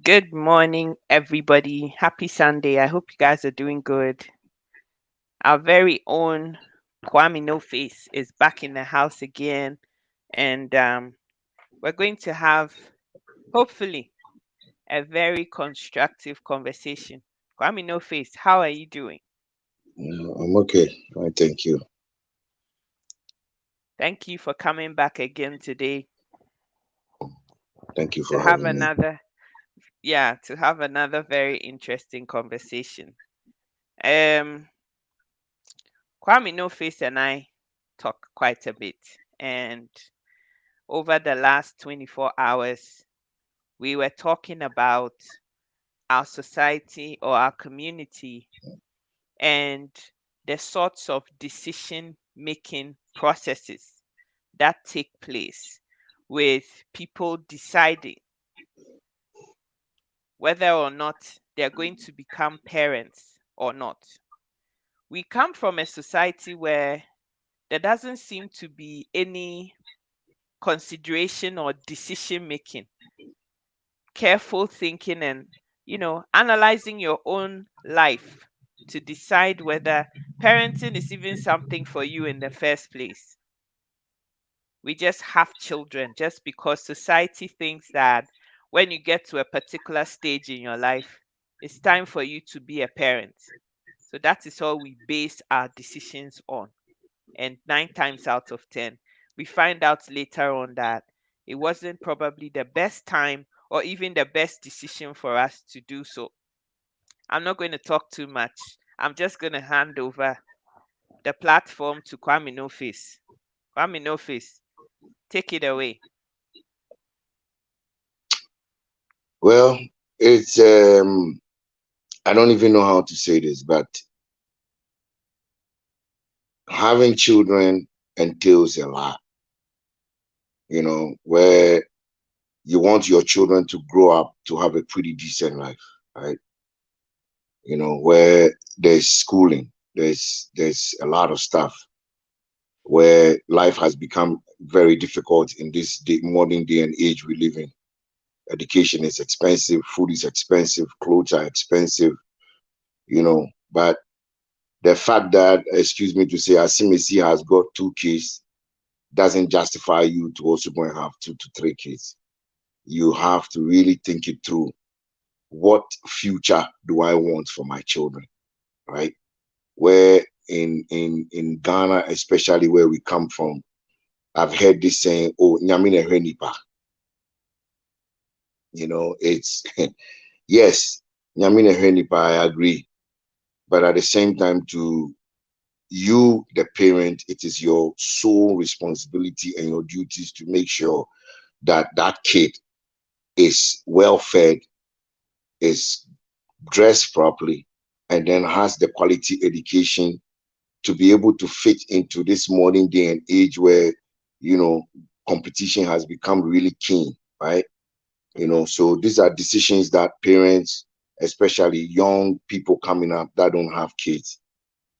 Good morning, everybody. Happy Sunday. I hope you guys are doing good. Our very own Kwame No Face is back in the house again, and we're going to have, hopefully, a very constructive conversation. Kwame No Face, how are you doing? I'm okay. I thank you. Thank you for coming back again today Thank you to for have having me. another very interesting conversation. Um, Kwame No Face and I talk quite a bit, and over the last 24 hours, we were talking about our society or our community and the sorts of decision making processes that take place with people deciding whether or not they're going to become parents or not. We come from a society where there doesn't seem to be any consideration or decision making, careful thinking, and analyzing your own life to decide whether parenting is even something for you in the first place. We just have children just because society thinks that when you get to a particular stage in your life, it's time for you to be a parent. So that is all we base our decisions on. And 9 times out of 10, we find out later on that it wasn't probably the best time or even the best decision for us to do so. I'm not going to talk too much. I'm just going to hand over the platform to Kwame No Face. Kwame No Face, take it away. Well, it's I don't even know how to say this, but having children entails a lot, where you want your children to grow up to have a pretty decent life, right? Where there's schooling, there's a lot of stuff where life has become very difficult in this modern day and age we live in. Education is expensive, food is expensive, clothes are expensive, but the fact that, excuse me to say, Asimisi has got 2 kids doesn't justify you to also go and have 2 to 3 kids. You have to really think it through. What future do I want for my children, right? Where in Ghana, especially where we come from, I've heard this saying, "Oh, nyamine hwenipa." It's yes, nyamine hwenipa. I agree, but at the same time, to you, the parent, it is your sole responsibility and your duties to make sure that that kid is well fed, is dressed properly, and then has the quality education to be able to fit into this modern day and age where, you know, competition has become really keen, right? Hmm. So these are decisions that parents, especially young people coming up that don't have kids,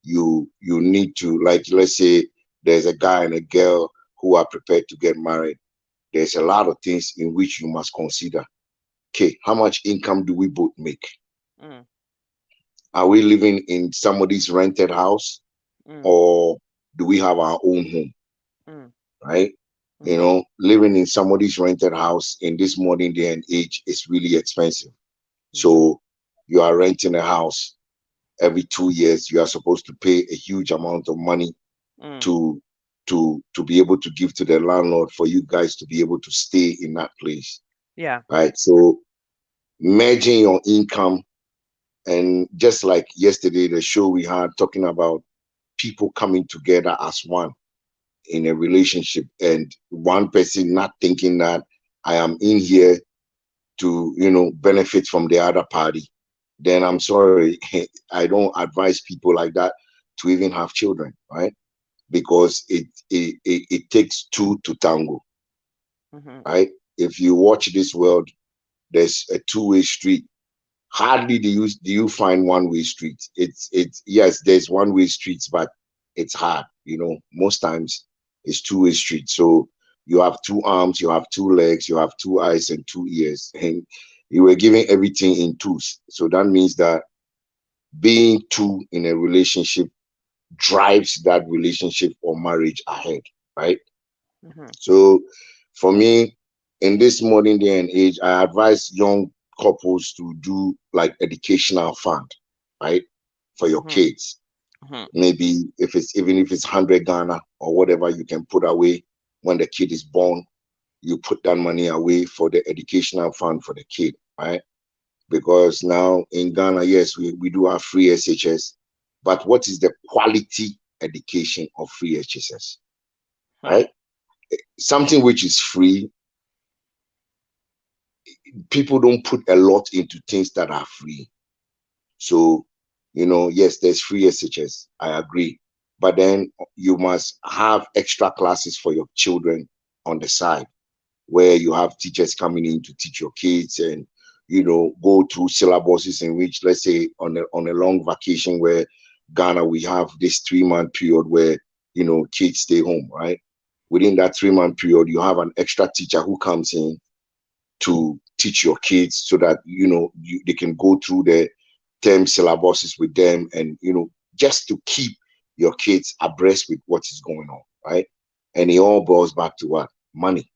you need to, like, let's say there's a guy and a girl who are prepared to get married. There's a lot of things in which you must consider. Okay, how much income do we both make? Mm, Are we living in somebody's rented house, mm, or do we have our own home? mm, Right? mm-hmm, Living in somebody's rented house in this modern day and age is really expensive. mm-hmm, So you are renting a house every 2 years. You are supposed to pay a huge amount of money mm, to to be able to give to the landlord for you guys to be able to stay in that place, yeah. right? So merging your income, and just like yesterday the show we had talking about people coming together as one in a relationship, and one person not thinking that I am in here to benefit from the other party, then I'm sorry, I don't advise people like that to even have children, right? Because it takes two to tango, Mm-hmm, right? If you watch this world, there's a two-way street. Hardly do you find one-way streets. It's yes, there's one-way streets, but it's hard. Most times it's two-way street. So you have two arms, you have two legs, you have two eyes and two ears, and You were giving everything in twos. So that means that being two in a relationship drives that relationship or marriage ahead, right? Mhm. So for me, in this modern day and age, I advise young couples to do like educational fund, right? For your Mhm. kids. Mhm. Maybe if it's even if it's 100 Ghana or whatever you can put away when the kid is born, you put that money away for the educational fund for the kid, right? Because now in Ghana, yes, we do have free SHS, but what is the quality education of free HSS, Mhm. right? Something which is free, people don't put a lot into things that are free. So, yes, there's free SHS, I agree. But then you must have extra classes for your children on the side where you have teachers coming in to teach your kids and go through syllabuses in which, let's say, on a long vacation where Ghana, we have this 3-month period where kids stay home, right? Within that 3-month period, you have an extra teacher who comes in to teach your kids so that they can go through the term syllabuses with them, and just to keep your kids abreast with what is going on, right? And it all boils back to what? Money.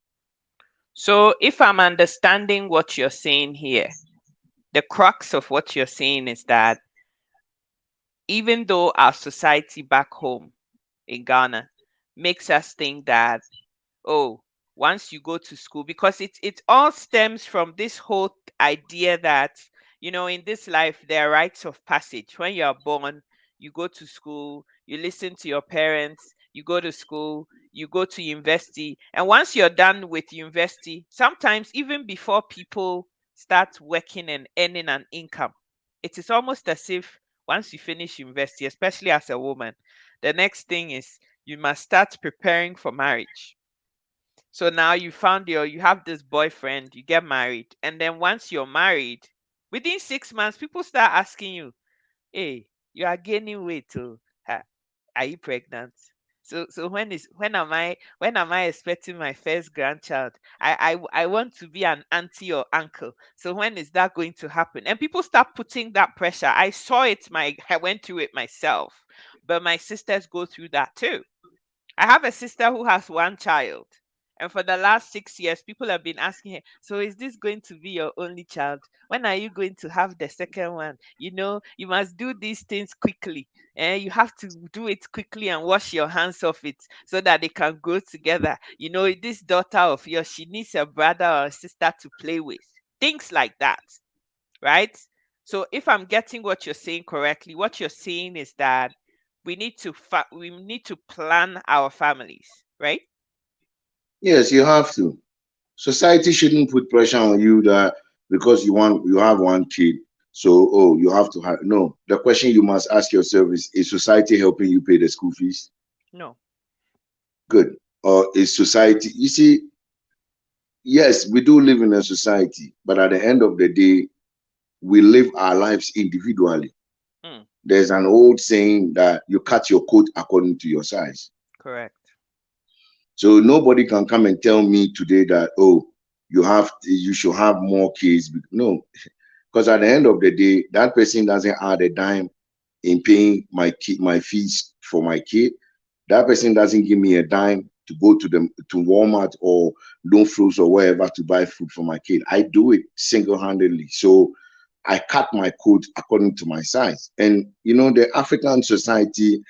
So, if I'm understanding what you're saying here, the crux of what you're saying is that even though our society back home in Ghana makes us think that, oh, once you go to school, because it all stems from this whole idea that, in this life there are rites of passage. When you are born, you go to school, you listen to your parents, you go to school, you go to university, and once you're done with university, sometimes even before people start working and earning an income, it is almost as if once you finish university, especially as a woman, the next thing is you must start preparing for marriage. So now you have this boyfriend, you get married, and then once you're married, within 6 months, people start asking you, "Hey, you are gaining weight, too. Are you pregnant?" So when am I expecting my first grandchild? I want to be an auntie or uncle. So when is that going to happen? And people start putting that pressure. I went through it myself, but my sisters go through that too. I have a sister who has one child. And for the last 6 years, people have been asking her, so is this going to be your only child? When are you going to have the second one? You must do these things quickly. And you have to do it quickly and wash your hands off it so that they can grow together. This daughter of yours, she needs a brother or a sister to play with. Things like that, right? So if I'm getting what you're saying correctly, what you're saying is that we need to plan our families, right? Yes, you have to. Society shouldn't put pressure on you that because you have one kid, so you have to have. No, the question you must ask yourself is society helping you pay the school fees? No. Good. Or is society, you see, yes, we do live in a society, but at the end of the day, we live our lives individually. Mm, There's an old saying that you cut your coat according to your size. correct. So nobody can come and tell me today that, you should have more kids. No, because at the end of the day, that person doesn't add a dime in paying my fees for my kid. That person doesn't give me a dime to go to Walmart or Loan Fruits or wherever to buy food for my kid. I do it single-handedly. So I cut my coat according to my size. And the African society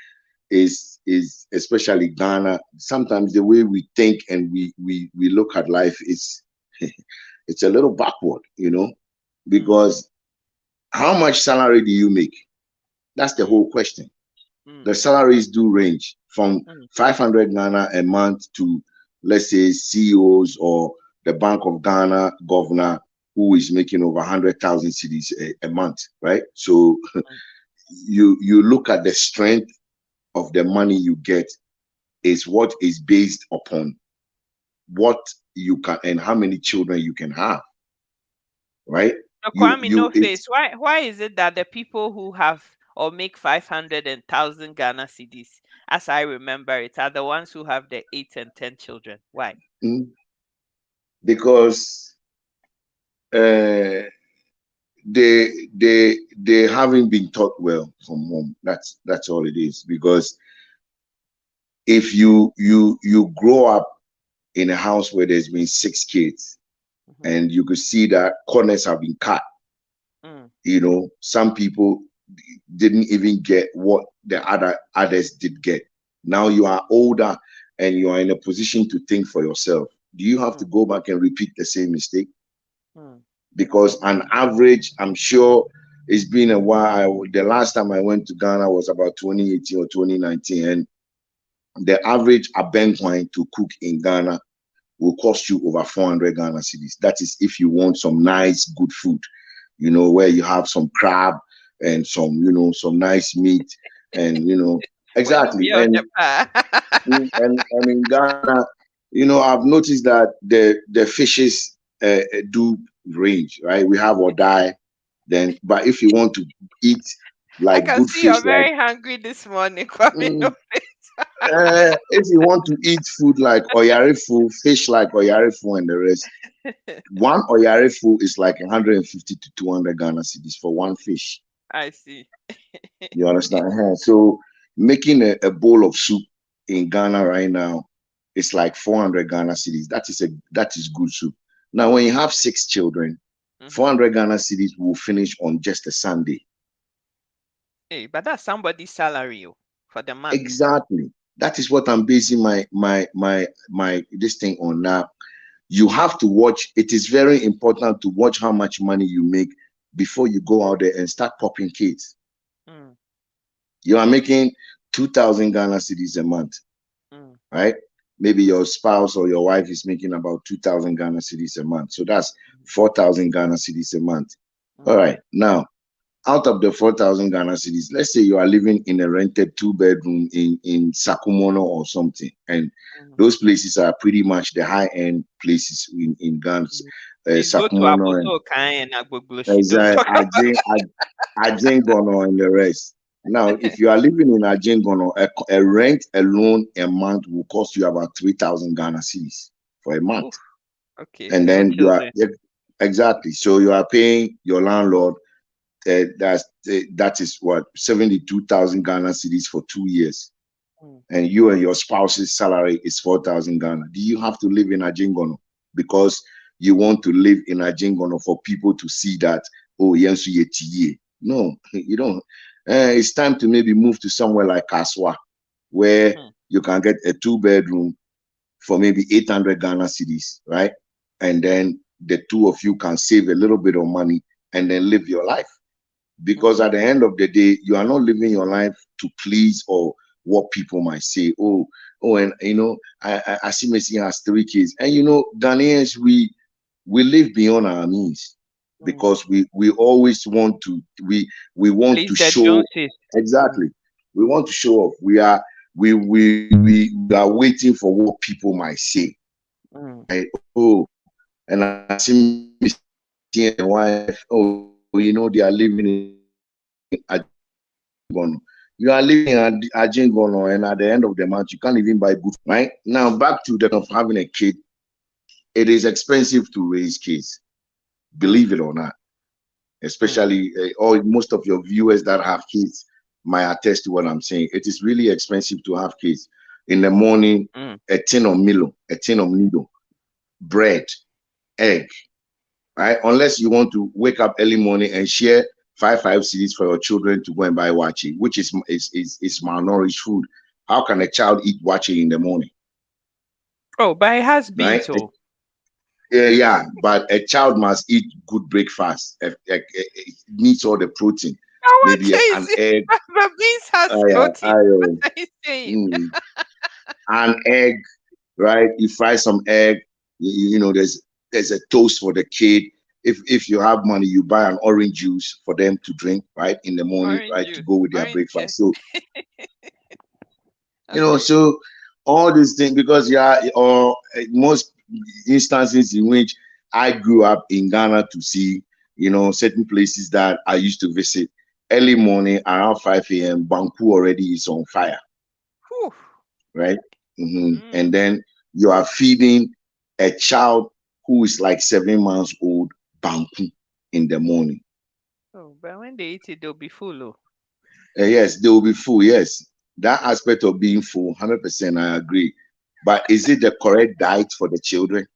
is especially Ghana. Sometimes the way we think and we look at life is it's a little backward, Mm, because how much salary do you make? That's the mm, whole question. The mm, salaries do range from mm, 500 Ghana a month to, let's say, CEOs or the Bank of Ghana governor who is making over 100,000 cedis a month, right? So mm. you look at the strength of the money you get is what is based upon what you can and how many children you can have, right? So You Kwame, no you it face. Why is it that the people who have or make 500 and 1,000 Ghana cedis, as I remember it, are the ones who have the 8 and 10 children? Why? mm, because they haven't been taught well from home. That's all it is. Because if you grow up in a house where there's been 6 kids, Mhm. and you could see that corners have been cut. Mm. Some people didn't even get what the others did get. Now you are older and you are in a position to think for yourself. Do you have to Mm. go back and repeat the same mistake? Mm. Because an average, I'm sure it's been a while. The last time I went to Ghana was about 2018 or 2019, and the average abenquine to cook in Ghana will cost you over 400 Ghana cedis. That is if you want some nice, good food, where you have some crab and some nice meat, and When you exactly. be on the bar. And in Ghana, I've noticed that the fishes do range, right? We have or die, then, but if you want to eat I like can good see you're fish, like very hungry this morning, Kwame. mm, No. if you want to eat food like oyarifu, fish like oyarifu and the rest, one oyarifu is like 150 to 200 Ghana cedis for one fish. I see. You understand? So making a bowl of soup in Ghana right now, it's like 400 Ghana cedis. That is good soup. Now, when you have 6 children, Mhm. 400 Ghana cedis will finish on just a Sunday. Hey, but that's somebody's salary for the month. Exactly. That is what I'm basing my this thing on now. You have to watch. It is very important to watch how much money you make before you go out there and start popping kids. Mm. You are making 2,000 Ghana cedis a month, Mm. right? Maybe your spouse or your wife is making about 2,000 Ghana cedis a month. So that's 4,000 Ghana cedis a month. All Mm. right. Now, out of the 4,000 Ghana cedis, let's say you are living in a rented 2 bedroom in Sakumono or something. And Mm. those places are pretty much the high end places in Ghana. Mm. Please go to Sakumono and Aboto Kai and Agbogboshi. Don't talk about. Ajengono and the rest. Now, if you are living in Ajengono, a rent alone a month will cost you about 3,000 Ghana cedis for a month. Oof. Okay, And no then you are children. exactly. So you are paying your landlord. That is what 72,000 Ghana cedis for 2 years, Mm. and you and your spouse's salary is 4,000 Ghana. Do you have to live in Ajengono because you want to live in Ajengono for people to see that, oh, Yensu Yetiye? No, you don't. It's time to maybe move to somewhere like Kaswa, where Mm. you can get a 2 bedroom for maybe 800 Ghana cedis, right? And then the two of you can save a little bit of money and then live your life. Because Mm. at the end of the day, you are not living your life to please or what people might say. Oh, and I see Messi has 3 kids, and Ghanaians, we live beyond our means Mm. because we always want to Please, the show. Joneses. Mm. Exactly, we want to show off. We are waiting for what people might say. Mm. Right? Oh, and I see Messi and the wife. Oh, they are living in Ajengono. You are living in Ajengono, and at the end of the month, you can't even buy good food, right? Now, back to the question of having a kid. It is expensive to raise kids, Mm. believe it or not. Mm. Especially, or most of your viewers that have kids might attest to what I'm saying. It is really expensive to have kids. In the morning, Mm. a tin of Milo, bread, egg, right? Unless you want to wake up early morning and share five cedis for your children to go and buy wachi, which is malnourished food. How can a child eat wachi in the morning, Oh, but it has been right? so. Yeah, but a child must eat good breakfast. It needs all the protein, Now what maybe an is egg, but beans has yeah, protein? What are you saying? mm, an egg, right? You fry some egg. There's a toast for the kid. If you have money, you buy an orange juice for them to drink, right, in the morning, Orange right, to juice. go with their Orange juice. breakfast. So Okay. so all these things, because or most instances in which I grew up in Ghana to see, certain places that I used to visit early morning around 5 a.m. Banku already is on fire, Whew. right? Mm. And then you are feeding a child who is like 7 months old banku in the morning. But when they eat it, they'll be full. Oh. Yes, they will be full. Yes, that aspect of being full, 100%, I agree. But is it the correct diet for the children?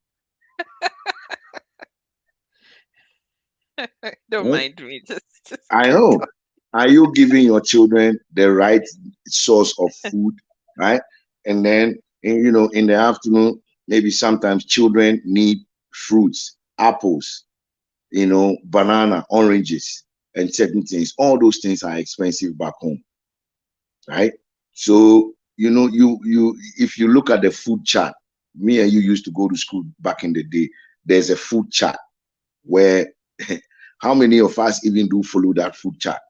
Don't Hmm? mind me. Just I keep know. talking. Are you giving your children the right source of food, right? And then, in the afternoon, maybe sometimes children need fruits, apples, banana, oranges, and certain things. All those things are expensive back home, right? So, if you look at the food chart, me and you used to go to school back in the day. There's a food chart where how many of us even do follow that food chart?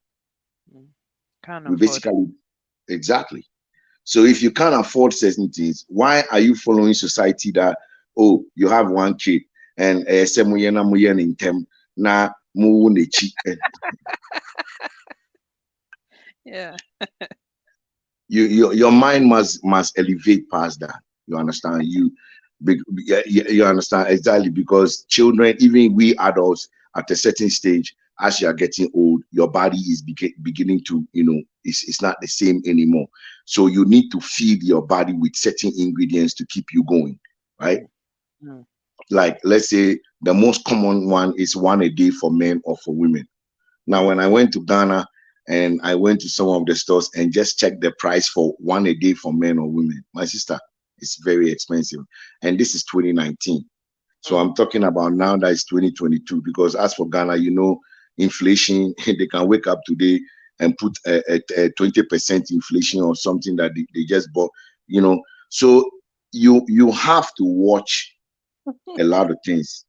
Mm. Can't We afford it. basically, exactly. So if you can't afford certain things, why are you following society that, oh, you have one kid and in tem na mu nechi? Yeah. Your mind must elevate past that. You understand? You understand exactly, because children, even we adults, at a certain stage, as you are getting old, your body is beginning to, it's not the same anymore. So you need to feed your body with certain ingredients to keep you going, right? Mm. Mm. Like, let's say the most common one is one a day for men or for women. Now, Mm. when I went to Ghana and I went to some of the stores and just checked the price for one a day for men or women, my sister, it's very expensive. And this is 2019. So Mm. I'm talking about now that it's 2022, because as for Ghana, inflation, they can wake up today and put a 20% inflation or something that they just bought, you know. So you have to watch a lot of things.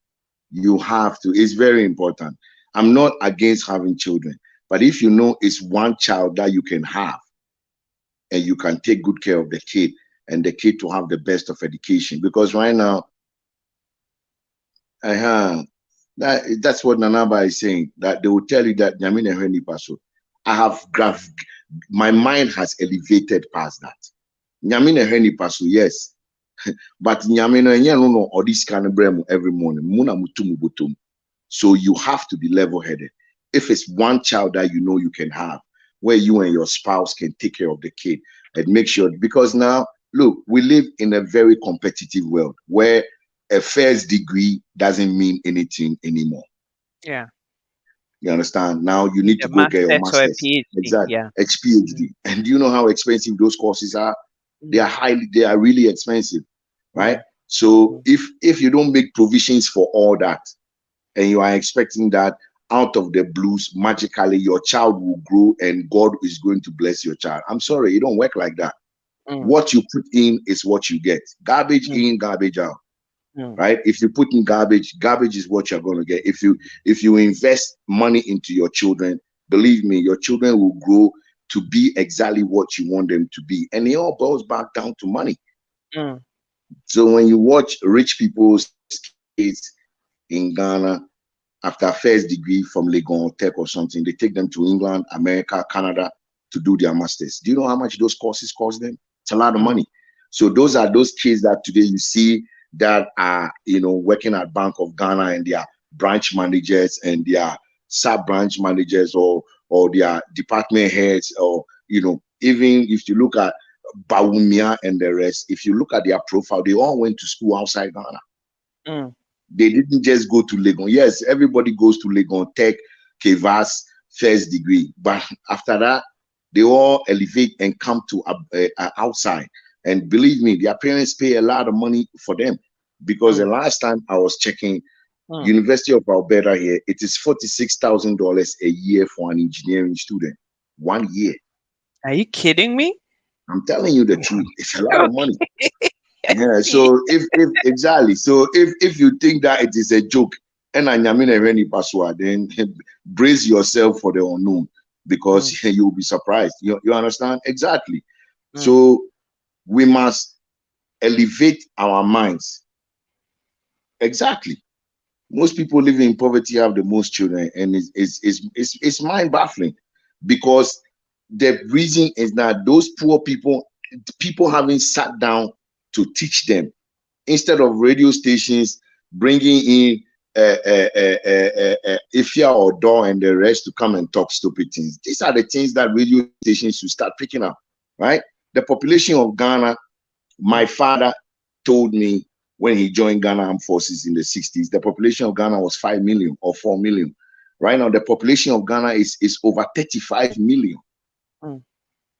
You have to. It's very important. I'm not against having children, but if you know it's one child that you can have and you can take good care of the kid and the kid to have the best of education, because right now, uh that's what Nanaba is saying, that they will tell you that Nyamine Hweni Paso. I have my mind has elevated past that. Nyamine Hweni Paso, yes. But Nyamine no or this kind of bremo every morning. Muna mutumu butum. So you have to be level-headed. If it's one child that you can have, where you and your spouse can take care of the kid and make sure, because now, look, we live in a very competitive world where a first degree doesn't mean anything anymore. Yeah. You understand? Now you Need need a to go get your master's or a master's. PhD. Exactly. Yeah. Mm. PhD. And do you know how expensive those courses are? Mm. They are really expensive, right? Mm. So Mm. if you don't make provisions for all that, and you are expecting that out of the blues, magically your child will grow and God is going to bless your child. I'm sorry, it don't work like that. Mm. What you put in is what you get. Garbage Mm. in, garbage out. Mm. Right? If you put in garbage, garbage is what you're going to get. If you invest money into your children, believe me, your children will grow to be exactly what you want them to be. And it all boils back down to money. Mm. So when you watch rich people's kids in Ghana, after first degree from Legon Tech or something, they take them to England, America, Canada to do their masters. Do you know how much those courses cost them? It's a lot of Mm. money. So those are those kids that today you see that are working at Bank of Ghana, and they are branch managers and they are sub branch managers, or they are department heads, or even if you look at Bawumia and the rest, if you look at their profile, they all went to school outside Ghana. Mm. They didn't just go to Legon. Yes, everybody goes to Legon Tech, Kevas, first degree. But after that, they all elevate and come to outside. And believe me, their parents pay a lot of money for them. Because the Mm. last time I was checking, Mm. University of Alberta here, it is $46,000 a year for an engineering student. 1 year. Are you kidding me? I'm telling you the truth. It's a lot of money. Okay. I Yeah, see. so if exactly, so if you think that it is a joke, and Anyamine Reni Paswa, then brace yourself for the unknown, Mm. because you'll be surprised. You understand? Exactly. Mm. So we must elevate our minds. Exactly. Most people living in poverty have the most children, and it's mind baffling, because the reason is that those poor people haven't sat down to teach them, instead of radio stations bringing in Ifya or Door and the rest to come and talk stupid things. These are the things that radio stations should start picking up, right? The population of Ghana, my father told me when he joined Ghana Armed Forces in the 60s, the population of Ghana was 5 million or 4 million. Right now, the population of Ghana is over 35 million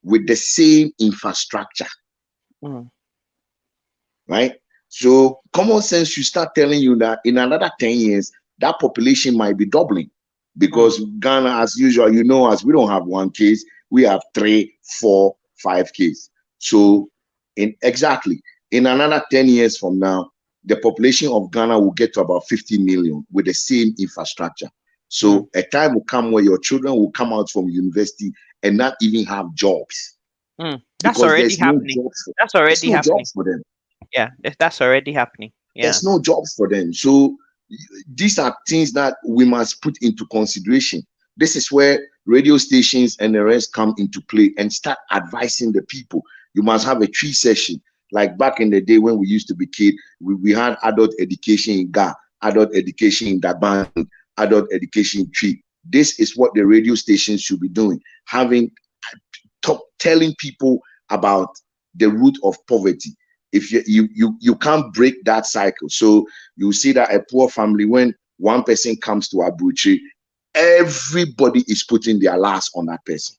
with the same infrastructure, right? So common sense should start telling you that in another 10 years, that population might be doubling because Ghana, as usual, you know, as we don't have one case, we have 3, 4, 5 cases. So in another 10 years from now, the population of Ghana will get to about 50 million with the same infrastructure. So a time will come where your children will come out from university and not even have jobs. That's already happening. That's already happening. Jobs for them. Yeah, that's already happening. Yeah. There's no jobs for them. So these are things that we must put into consideration. This is where radio stations and the rest come into play and start advising the people. You must have a tree session. Like back in the day when we used to be kids, we had adult education in Ga, adult education in Daban, adult education in Tree. This is what the radio stations should be doing, telling people about the root of poverty. If you can't break that cycle. So you see that a poor family, when one person comes to Abuchi, everybody is putting their last on that person.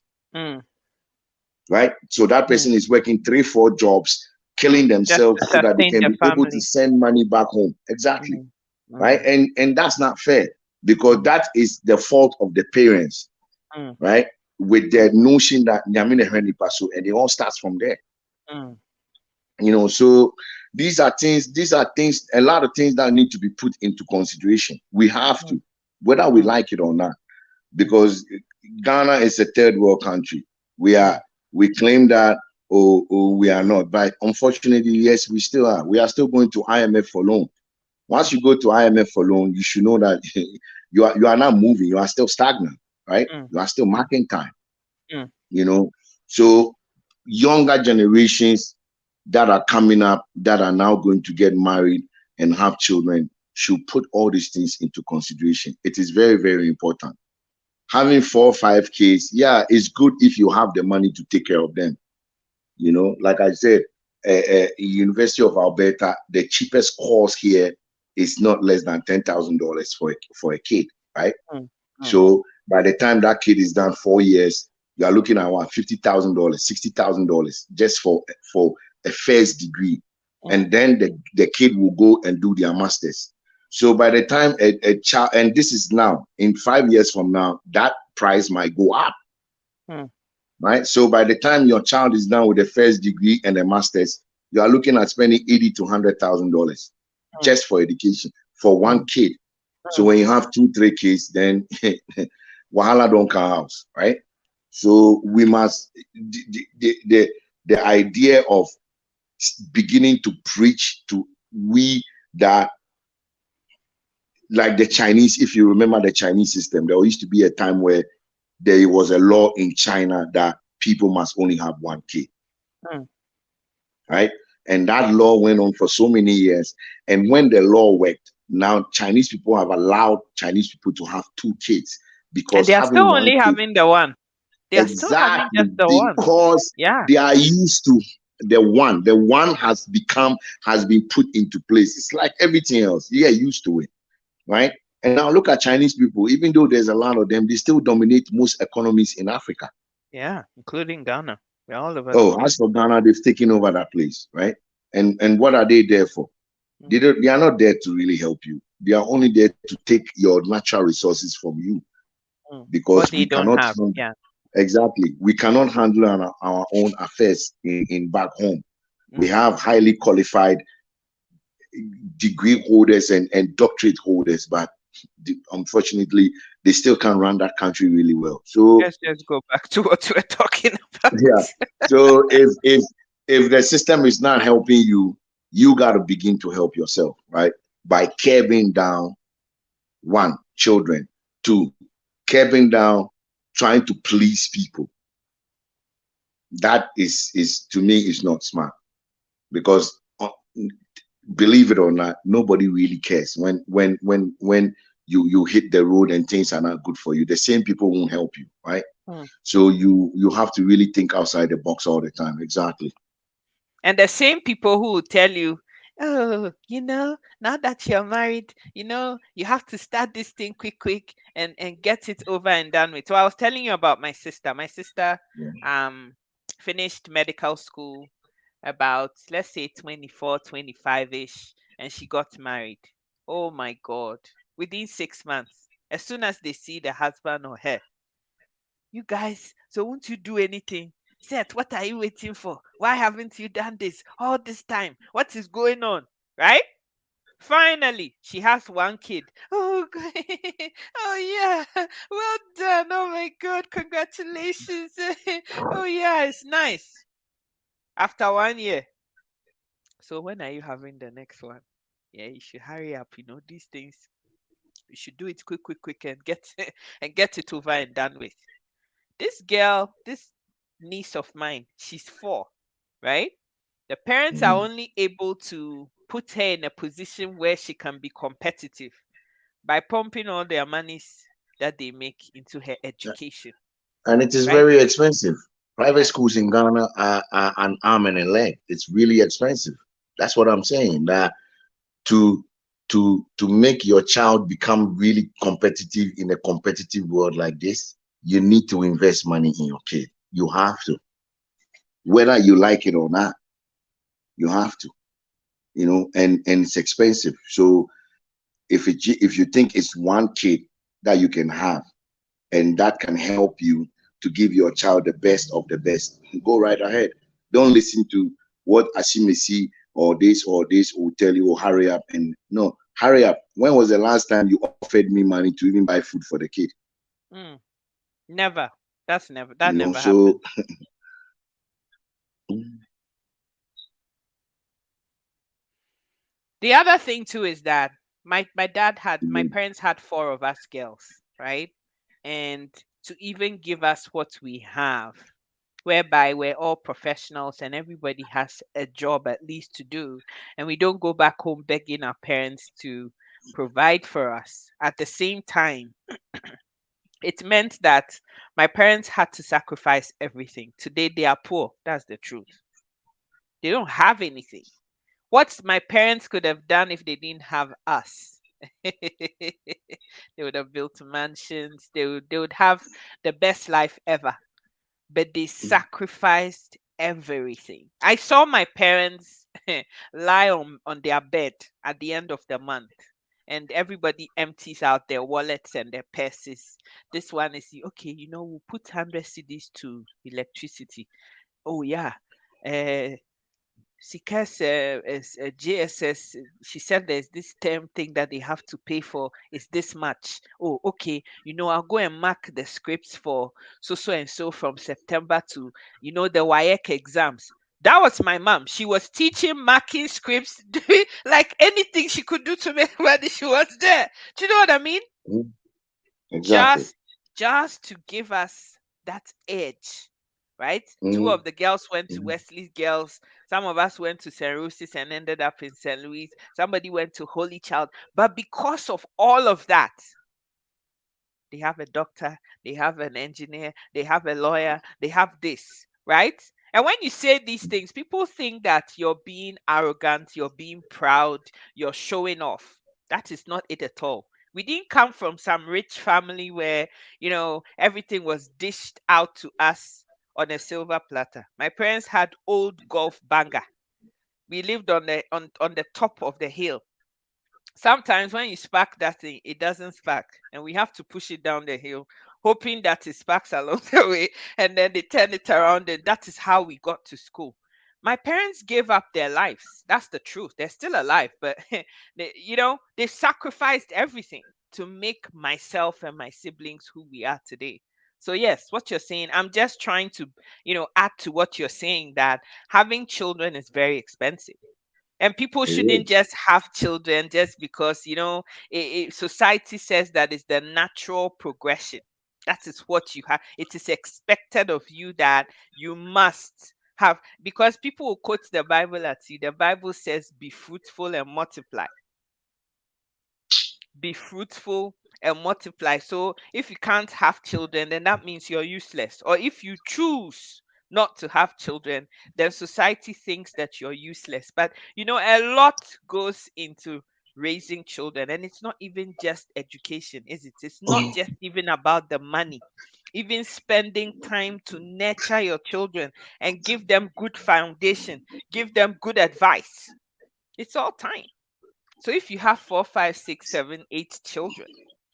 Right? So that person is working 3, 4 jobs, killing themselves so that they can be able to send money back home. Exactly. Right? And that's not fair because that is the fault of the parents. Right? With their notion that and it all starts from there. You know, so these are things, a lot of things that need to be put into consideration. We have to, whether we like it or not, because Ghana is a third world country. We claim that, or we are not, but unfortunately, yes, we still are. We are still going to IMF for loan. Once you go to IMF for loan, you should know that you are not moving. You are still stagnant, right? You are still marking time. You know, so younger generations that are coming up, that are now going to get married and have children, should put all these things into consideration. It is very, very important. Having 4 or 5 kids, yeah, it's good if you have the money to take care of them. You know, like I said, University of Alberta, the cheapest course here is not less than $10,000 for a kid, right? So by the time that kid is done 4 years, you are looking at what, $50,000, $60,000 just for a first degree. And then the kid will go and do their masters. So by the time a child, and this is now, in 5 years from now, that price might go up. Right? So by the time your child is done with the first degree and the masters, you are looking at spending $80,000 to $100,000 just for education for one kid. So when you have 2, 3 kids, then wahala don't come house, right? So we must, the idea of beginning to preach to we that, like the Chinese, if you remember the Chinese system, there used to be a time where there was a law in China that people must only have 1 kid. Right? And that law went on for so many years. And when the law worked, now Chinese people have allowed Chinese people to have 2 kids because they are still only having the 1. They are still having just the 1 because they are used to the 1. The 1 has been put into place. It's like everything else. You get used to it, right? And now look at Chinese people. Even though there's a lot of them, they still dominate most economies in Africa. Yeah, including Ghana. We're all over. Oh, as for Ghana, they've taken over that place, right? And what are they there for? They are not there to really help you. They are only there to take your natural resources from you, because we cannot. Exactly, we cannot handle our own affairs in back home. We have highly qualified degree holders and doctorate holders, but unfortunately, they still can't run that country really well. So let's just go back to what we were talking about. Yeah. So if the system is not helping you, you got to begin to help yourself, right? By curbing down, 1, children, 2, curbing down, trying to please people. That is to me is not smart, because believe it or not, nobody really cares when you hit the road and things are not good for you. The same people won't help you, right? Mm. So you have to really think outside the box all the time. Exactly. And the same people who will tell you, oh, now that you're married, you have to start this thing quick and get it over and done with. So I was telling you about my sister. My sister Yeah. um finished medical school about, let's say, 24, 25-ish, and she got married. Oh my God. Within 6 months, as soon as they see the husband or her, you guys, so won't you do anything? Seth, what are you waiting for? Why haven't you done this all this time? What is going on? Right? Finally, she has one kid. Oh, oh yeah, well done. Oh my God, congratulations. Oh yeah, it's nice. After 1 year, so when are you having the next one? Yeah, you should hurry up. These things, you should do it quick, and get and get it over and done with. This girl, this niece of mine, she's 4, right? The parents are Mhm. only able to put her in a position where she can be competitive by pumping all their monies that they make into her education, And it is right? very expensive. Private Uh, schools in Ghana are an arm and a leg. It's really expensive. That's what I'm saying. That to to make your child become really competitive in a competitive world like this, you need to invest money in your kid. You have to, whether you like it or not. You have to, and it's expensive. So if you think it's one kid that you can have and that can help you to give your child the best of the best, go right ahead. Don't listen to what Ashimesi or this will tell you, oh, hurry up. And no, hurry up. When was the last time you offered me money to even buy food for the kid? mm, Never. That You know, never so happened. The other thing too is that my parents had 4 of us girls, right? And to even give us what we have, whereby we're all professionals and everybody has a job at least to do, and we don't go back home begging our parents to provide for us. At the same time, it meant that my parents had to sacrifice everything. Today they are poor. That's the truth. They don't have anything. What my parents could have done if they didn't have us. They would have built mansions. They would have the best life ever. But they sacrificed everything. I saw my parents lie on their bed at the end of the month, and everybody empties out their wallets and their purses. This one is, okay, we'll put 100 CDs to electricity. Oh yeah. Uh, Sika's JSS, she said there's this term thing that they have to pay for is this much. Oh, okay. I'll go and mark the scripts for so and so from September to, the WAEC exams. That was my mom. She was teaching, marking scripts, doing like anything she could do to make money. She was there. Do you know what I mean? exactly. just just to give us that edge, right? Two Mhm. of the girls went to Mhm. Wesley's girls. Some of us went to St. Lucy's and ended up in St. Louis. Somebody went to Holy Child. But because of all of that, they have a doctor, they have an engineer, they have a lawyer, they have this, right? And when you say these things, people think that you're being arrogant, you're being proud, you're showing off. That is not it at all. We didn't come from some rich family where, everything was dished out to us on a silver platter. My parents had old golf banger. We lived on the top of the hill. Sometimes when you spark that thing, it doesn't spark, and we have to push it down the hill, hoping that it sparks along the way, and then they turn it around, and that is how we got to school. My parents gave up their lives. That's the truth. They're still alive, but they sacrificed everything to make myself and my siblings who we are today. So yes, what you're saying, I'm just trying to, add to what you're saying, that having children is very expensive, and people It shouldn't is. just have children just because society says that is the natural progression. That is what you have. It is expected of you that you must. Have, because people will quote the Bible at you. The Bible says, "Be fruitful and multiply." Be fruitful and multiply. So if you can't have children, then that means you're useless. Or if you choose not to have children, then society thinks that you're useless. But a lot goes into raising children, and it's not even just education, is it? It's not just even about the money. Even spending time to nurture your children and give them good foundation, give them good advice. It's all time. So if you have four, five, six, seven, 8 children,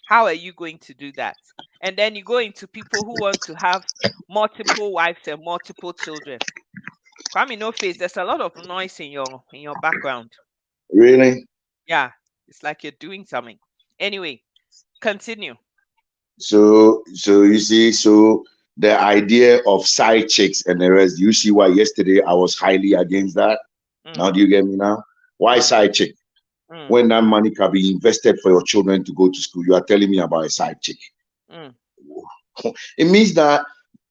how are you going to do that? And then you go into people who want to have multiple wives and multiple children. Kwame, no face. There's a lot of noise in your background. Really? Yeah, it's like you're doing something. Anyway, continue. So you see, so the idea of side chicks and the rest, you see why yesterday I was highly against that. Now Mm, do you get me now? Why mm, side chick? mm, When that money can be invested for your children to go to school, you are telling me about a side chick. mm, It means that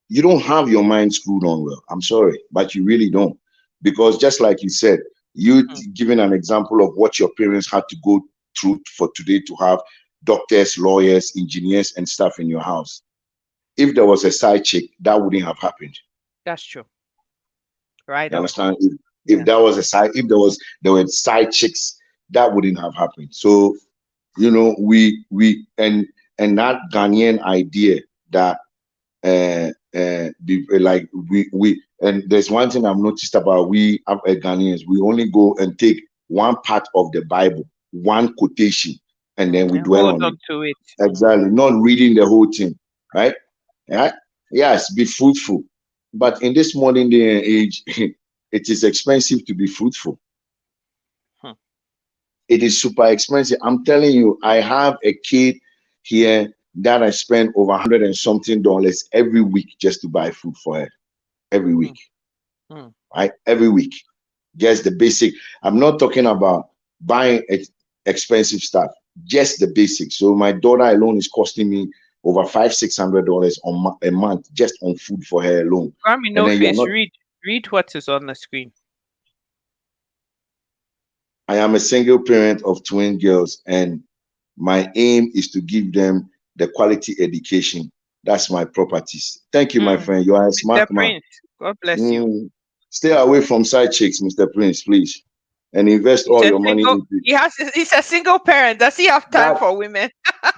you don't have your mind screwed on well. I'm sorry, but you really don't. Because just like you said, you mm. giving an example of what your parents had to go through for today to have doctors, lawyers, engineers, and stuff in your house. If there was a side chick, that wouldn't have happened. That's true. Right You on. understand? If Yeah. that was a side, if there were side chicks, that wouldn't have happened. So we and that Ghanaian idea that like we and there's one thing I've noticed about we Ghanaians, we only go and take one part of the Bible, one quotation, and then we And dwell hold on it. on to it. Exactly, not reading the whole thing, right? Yeah, yes, be fruitful, but in this modern day and age, it is expensive to be fruitful. Hmm. It is super expensive. I'm telling you, I have a kid here that I spend over $100 and something every week just to buy food for her. Every Hmm. week, Hmm. right? Every week. Just the basic. I'm not talking about buying expensive stuff, just the basics. So my daughter alone is costing me over $500-600 a month just on food for her alone. Kwame, And no then you're face. not. Read what is on the screen. I am a single parent of twin girls, and my aim is to give them the quality education. That's my properties. Thank you, my Mm. friend. You are a Mr. smart man. Prince, God bless you. Mm, Stay away from side chicks, Mr. Prince, please, and invest He's all a your money single. into He's a single parent. Does he have time that. for women?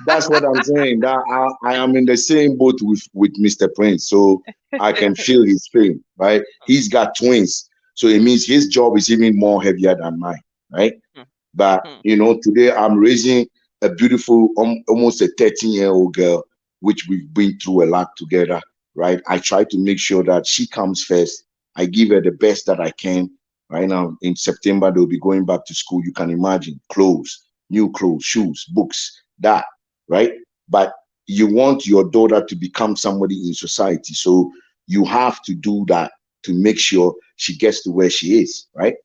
That's what I'm saying. That I am in the same boat with Mr. Prince, so I can feel his pain. Right? He's got twins, so it means his job is even more heavier than mine. Right? Hmm, But hmm, today I'm raising a beautiful, almost a 13-year-old girl, which we've been through a lot together. Right? I try to make sure that she comes first. I give her the best that I can. Right now, in September, they'll be going back to school. You can imagine clothes, new clothes, shoes, books, that, right? But you want your daughter to become somebody in society. So you have to do that to make sure she gets to where she is, right?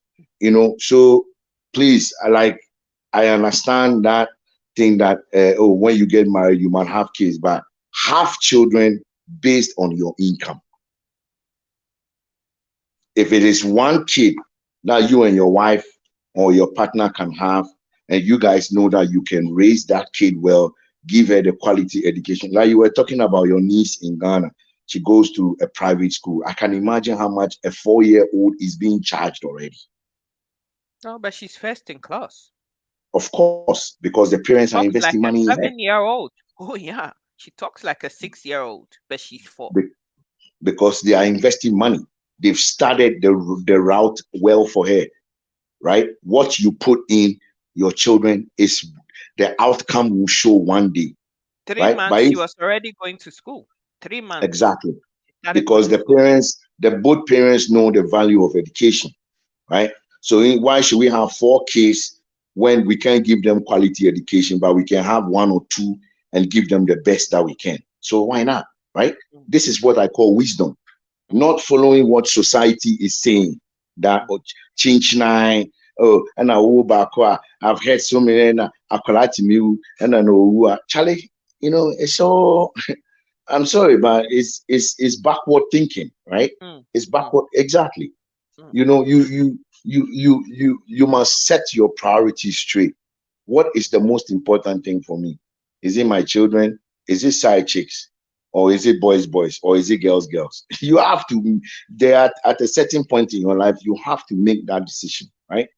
So please, I understand that thing that when you get married you might have kids, but have children based on your income. If it is one kid that you and your wife or your partner can have, and you guys know that you can raise that kid well, give her the quality education. Like you were talking about your niece in Ghana, she goes to a private school. I can imagine how much a 4-year-old is being charged already. no, but she's first in class. Of course, because the She parents are talks investing like a money in her. 7-year-old. Oh yeah, she talks like a 6-year-old, but she's 4. Because they are investing money. They've started the route well for her, right? What you put in your children is the outcome will show one day, Three right? months But she if, was already going to school. 3 months exactly, she started because going to school. both parents know the value of education, right? So why should we have 4 kids when we can't give them quality education, but we can have one or two and give them the best that we can? So why not, right? Mm, This is what I call wisdom, mm, not following what society is saying. That mm. change nine. Oh, and I will back. I've heard so many. And I call me, and I know Charlie. It's so. I'm sorry, but it's backward thinking, right? Mm, It's mm, backward, exactly. mm, You know, you must set your priorities straight. What is the most important thing for me? Is it my children? Is it side chicks? Or is it boys? Or is it girls? You have to, there at a certain point in your life, you have to make that decision, right?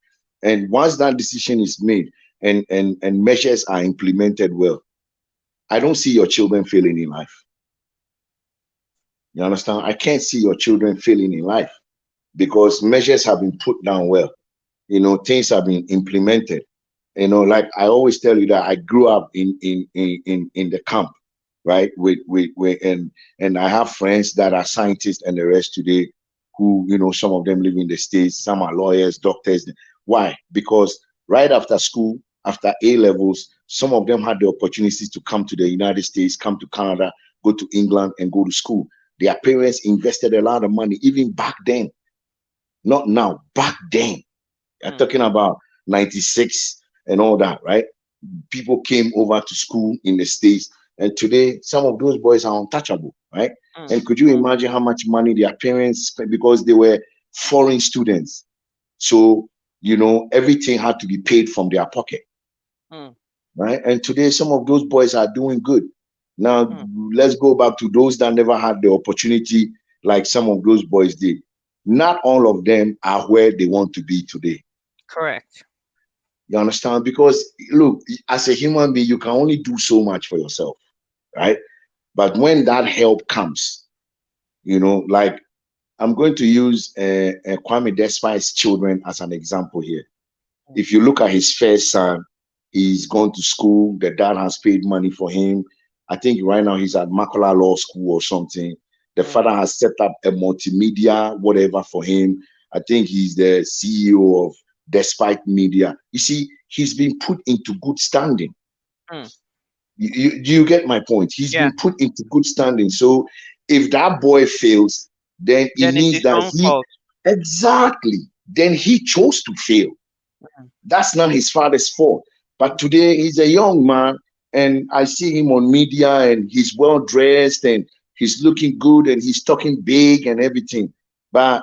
And once that decision is made and measures are implemented well, I don't see your children failing in life. You understand? I can't see your children failing in life because measures have been put down well. You know, things have been implemented. You know, like I always tell you that I grew up in the camp, right? With and I have friends that are scientists and the rest today, who, you know, some of them live in the States, some are lawyers, doctors. Why? Because right after school, after A levels, some of them had the opportunities to come to the United States, come to Canada, go to England, and go to school. Their parents invested a lot of money, even back then, not now, back then. I'm mm, talking about 96 and all that, right? People came over to school in the States, and today some of those boys are untouchable, right? mm, And could you mm, imagine how much money their parents spent because they were foreign students? So, you know, everything had to be paid from their pocket, mm, right? And today some of those boys are doing good. Now, mm. let's go back to those that never had the opportunity like some of those boys did. Not all of them are where they want to be today. Correct. You understand? Because look, as a human being, you can only do so much for yourself, right? But when that help comes, you know, like I'm going to use Kwame Despai's children as an example here. Mm, If you look at his first son, he's gone to school. The dad has paid money for him. I think right now he's at Makola Law School or something. The mm, father has set up a multimedia, whatever, for him. I think he's the CEO of Despite Media. You see, he's been put into good standing. mm. Do you get my point? He's Yeah. been put into good standing. So if that boy fails, then it Then it's means his that own he fault. exactly, then Mm, he chose to fail. mm, That's not his father's fault. But today he's a young man, and I see him on media, and he's well dressed, and he's looking good, and he's talking big and everything. But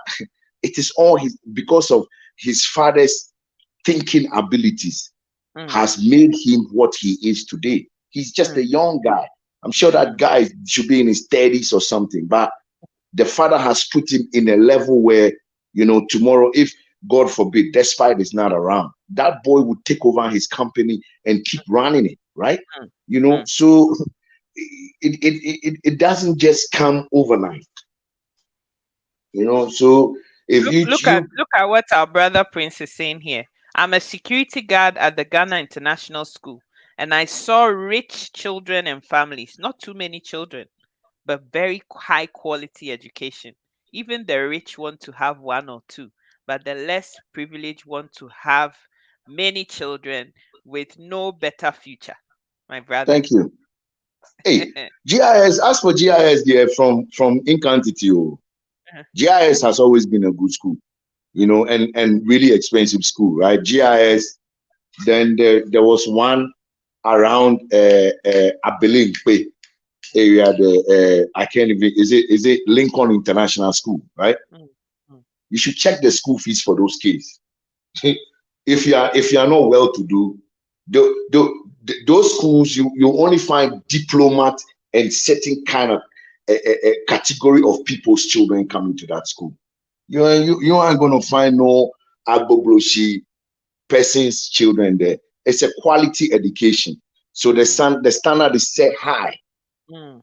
it is all his because of his father's thinking abilities mm, has made him what he is today. He's just mm, a young guy. I'm sure that mm, guy should be in his 30s or something, but the father has put him in a level where, you know, tomorrow, if God forbid, despite is not around, that boy would take over his company and keep running it, right? mm, You know, mm. so it doesn't just come overnight, you know. So if Look, you look at you look at what our brother Prince is saying here. I'm a security guard at the Ghana International School, and I saw rich children and families, not too many children, but very high quality education. Even the rich want to have one or two, but the less privileged want to have many children with no better future. My brother. thank you. Hey, GIS, as for GIS there from Incantity, GIS has always been a good school, you know, and really expensive school, right? GIS. Then there was one around Abelimpe area. The I can't even is it Lincoln International School, right? Mm, mm, You should check the school fees for those kids. If you are not well to do, those schools you only find diplomat and certain kind of a category of people's children coming to that school. You aren't gonna find no agbobroshi person's children there. It's a quality education. So mm, the standard is set high, mm,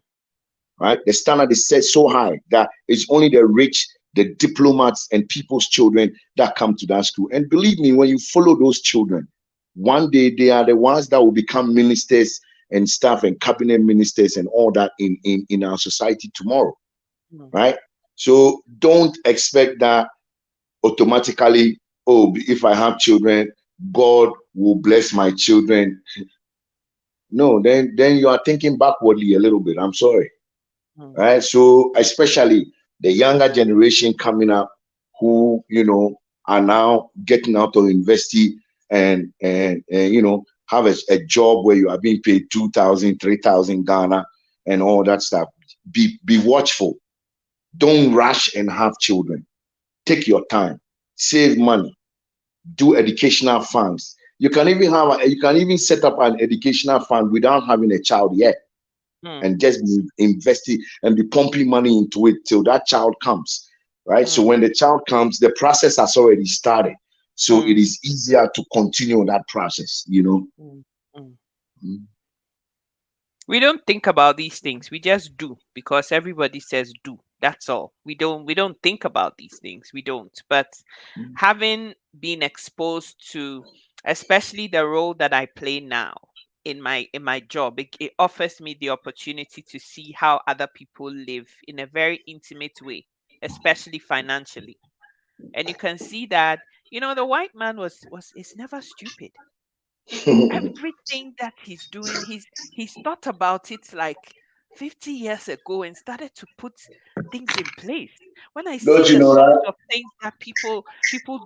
right? The standard is set so high that it's only the rich, the diplomats, and people's children that come to that school. And believe me, when you follow those children, one day they are the ones that will become ministers and staff and cabinet ministers and all that in our society tomorrow, mm. right? So don't expect that automatically, oh, if I have children, God will bless my children. No, then you are thinking backwardly a little bit. I'm sorry. Mm, Right? So especially the younger generation coming up who, you know, are now getting out of university and you know, have a job where you are being paid 2,000, 3,000 Ghana and all that stuff. be watchful. Don't rush and have children. Take your time. Save money. Do educational funds. You can even set up an educational fund without having a child yet, mm, and just be investing and be pumping money into it till that child comes, right? So mm, when the child comes, the process has already started. So it mm, is easier to continue that process, you know. mm, mm. Mm. We don't think about these things. We just do because everybody says do. That's all. We don't think about these things. We don't. But having been exposed to, especially the role that I play now in my job, it offers me the opportunity to see how other people live in a very intimate way, especially financially. And you can see that, the white man was is never stupid. Everything that he's doing, he's thought about it like 50 years ago and started to put things in place. When I see Don't you the know sorts that? of things that people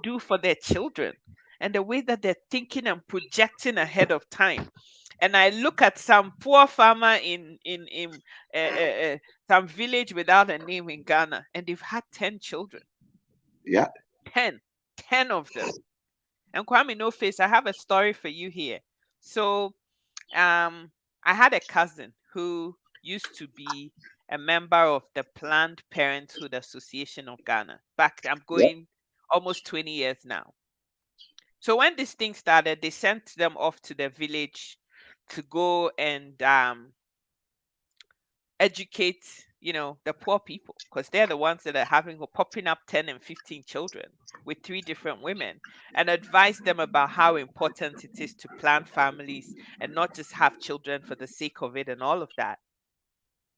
do for their children, and the way that they're thinking and projecting ahead of time, and I look at some poor farmer in some village without a name in Ghana, and they've had 10 children. Yeah. 10 10 of them. And Kwame No Face, I have a story for you here. So um I had a cousin who used to be a member of the Planned Parenthood Association of Ghana. Back, I'm Yeah. going almost 20 years now. So when this thing started, they sent them off to the village to go and educate, the poor people, because they're the ones that are having or popping up 10 and 15 children with three different women, and advise them about how important it is to plan families and not just have children for the sake of it and all of that.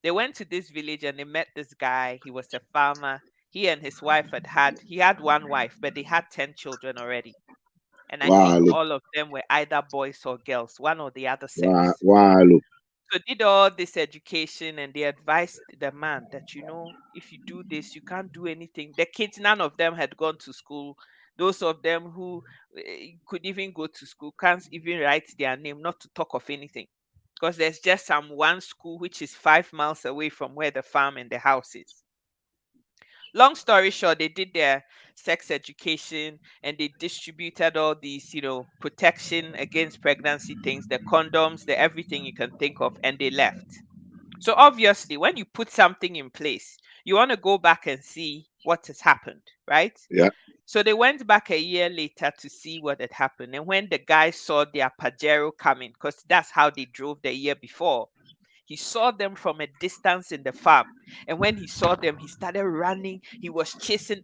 They went to this village and they met this guy. He was a farmer. He and his wife he had one wife, but they had 10 children already. And I Wow, think look. all of them were either boys or girls, one or the other Wow, sex. wow, look. So did all this education, and they advised the man that, if you do this, you can't do anything. The kids, none of them had gone to school. Those of them who could even go to school can't even write their name, not to talk of anything, because there's just some one school which is 5 miles away from where the farm and the house is. Long story short, they did their sex education and they distributed all these, protection against pregnancy things, the condoms, the everything you can think of, and they left. So obviously, when you put something in place, you want to go back and see what has happened, right? Yeah. So they went back a year later to see what had happened. And when the guy saw their Pajero coming, because that's how they drove the year before, he saw them from a distance in the farm. And when he saw them, he started running. He was chasing.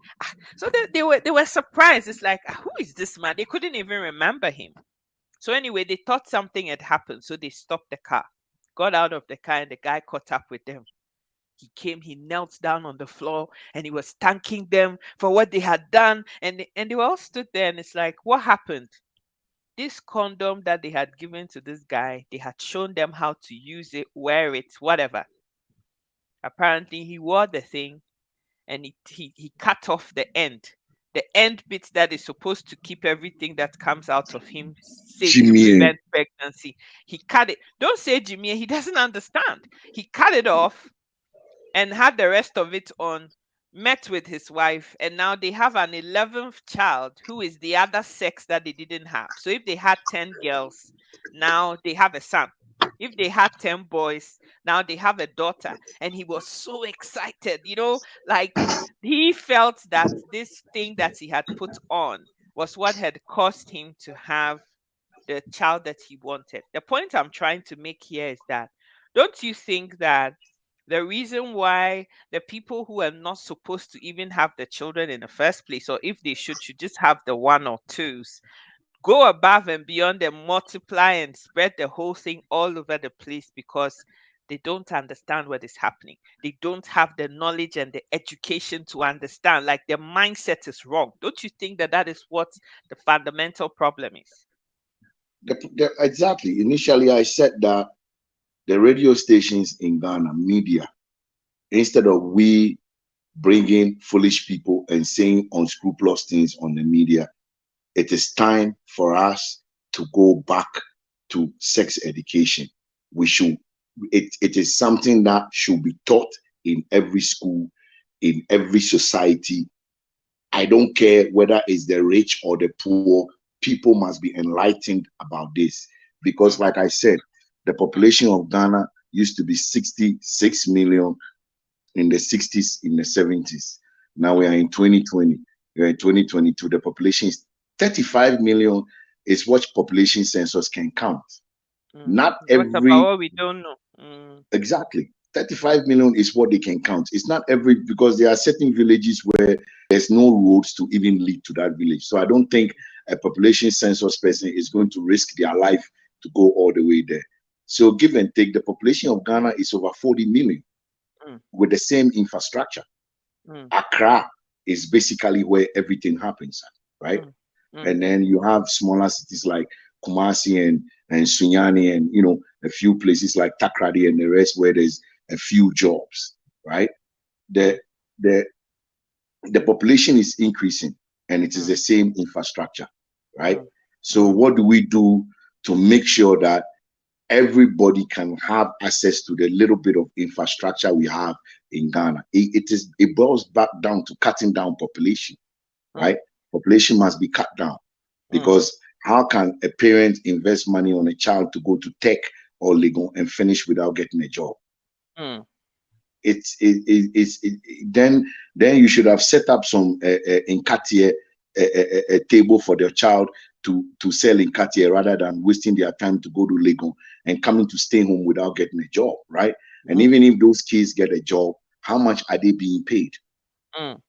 So they were surprised. It's like, who is this man? They couldn't even remember him. So anyway, they thought something had happened. So they stopped the car, got out of the car, and the guy caught up with them. He came, he knelt down on the floor, and he was thanking them for what they had done. And they all stood there, and it's like, what happened? This condom that they had given to this guy, they had shown them how to use it, wear it, whatever. Apparently, he wore the thing, and he cut off the end. The end bit that is supposed to keep everything that comes out of him safe to Jimmy. prevent pregnancy. He cut it. Don't say Jimmy, he doesn't understand. He cut it off and had the rest of it on, met with his wife, and now they have an 11th child who is the other sex that they didn't have. So if they had 10 girls, now they have a son. If they had 10 boys, now they have a daughter. And he was so excited, like he felt that this thing that he had put on was what had caused him to have the child that he wanted. The point I'm trying to make here is that, don't you think that the reason why the people who are not supposed to even have the children in the first place, or if they should just have the one or twos, go above and beyond and multiply and spread the whole thing all over the place, because they don't understand what is happening. They don't have the knowledge and the education to understand. Like, their mindset is wrong. Don't you think that that is what the fundamental problem is? Exactly. Initially, I said that the radio stations in Ghana, media, instead of we bringing foolish people and saying unscrupulous things on the media, it is time for us to go back to sex education. We should, it is something that should be taught in every school, in every society. I don't care whether it's the rich or the poor, people must be enlightened about this. Because, Mm. like I said, the population of Ghana used to be 66 million in the 60s, in the 70s. Now we are in 2020, we are in 2022. The population is 35 million, is what population census can count. Mm. Not What about every, what we don't know? Mm. exactly. 35 million is what they can count. It's not every, because there are certain villages where there's no roads to even lead to that village. So I don't think a population census person is going to risk their life to go all the way there. So give and take, the population of Ghana is over 40 million Mm. with the same infrastructure. Mm. Accra is basically where everything happens, right? Mm. Mm. And then you have smaller cities like Kumasi and Sunyani, and a few places like Takrady and the rest where there's a few jobs, right? The Mm. the the population is increasing and it is Mm. the same infrastructure, right? Mm. So Mm. what do we do to make sure that everybody can have access to the little bit of infrastructure we have in Ghana? It boils back down to cutting down population, Mm. right? Population must be cut down, Mm. because how can a parent invest money on a child to go to tech or legal and finish without getting a job? Mm. Then you should have set up some in Cartier a table for their child to sell in Cartier, rather than wasting their time to go to Lagos and coming to stay home without getting a job, right? And Mm. even if those kids get a job, how much are they being paid, Mm.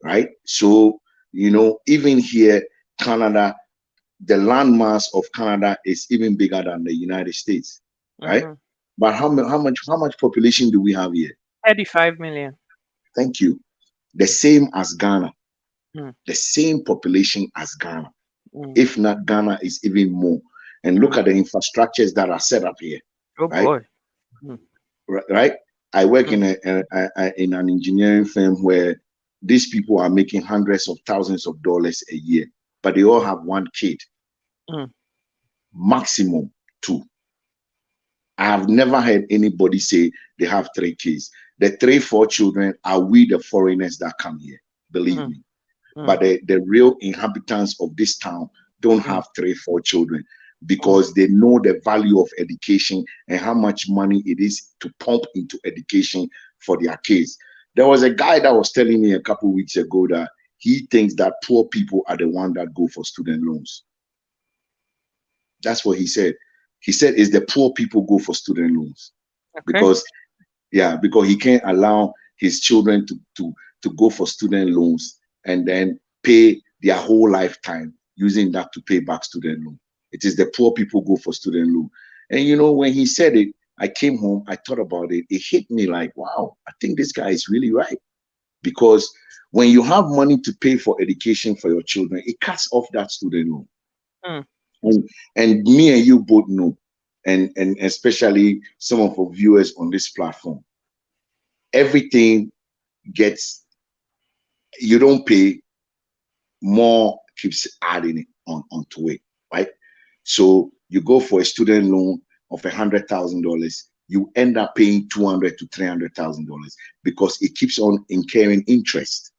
right? So even here, Canada, the landmass of Canada is even bigger than the United States, right? Mm-hmm. But how much population do we have here? 35 million. Thank you. The same as Ghana, Mm. the same population as Ghana. Mm. If not, Ghana is even more. And look Mm. at the infrastructures that are set up here, Oh right? boy. Mm. Right? I work in Mm. in an engineering firm where these people are making hundreds of thousands of dollars a year, but they all have one kid, Mm. maximum two. I have never heard anybody say they have three kids. The 3, 4 children are we, the foreigners that come here, believe Mm. me. Mm. But the real inhabitants of this town don't Mm. have 3, 4 children, Mm. because they know the value of education and how much money it is to pump into education for their kids. There was a guy that was telling me a couple of weeks ago that he thinks that poor people are the one that go for student loans. That's what he said. He said it's the poor people go for student loans, Okay. because because he can't allow his children to go for student loans and then pay their whole lifetime using that to pay back student loan. It is the poor people go for student loan. And when he said it, I came home, I thought about it. It hit me like, wow, I think this guy is really right. Because when you have money to pay for education for your children, it cuts off that student loan. Mm. And me and you both know, and especially some of our viewers on this platform, everything gets, you don't pay, more keeps adding it onto it, right? So you go for a student loan of $100,000, you end up paying $200,000 to $300,000, because it keeps on incurring interest.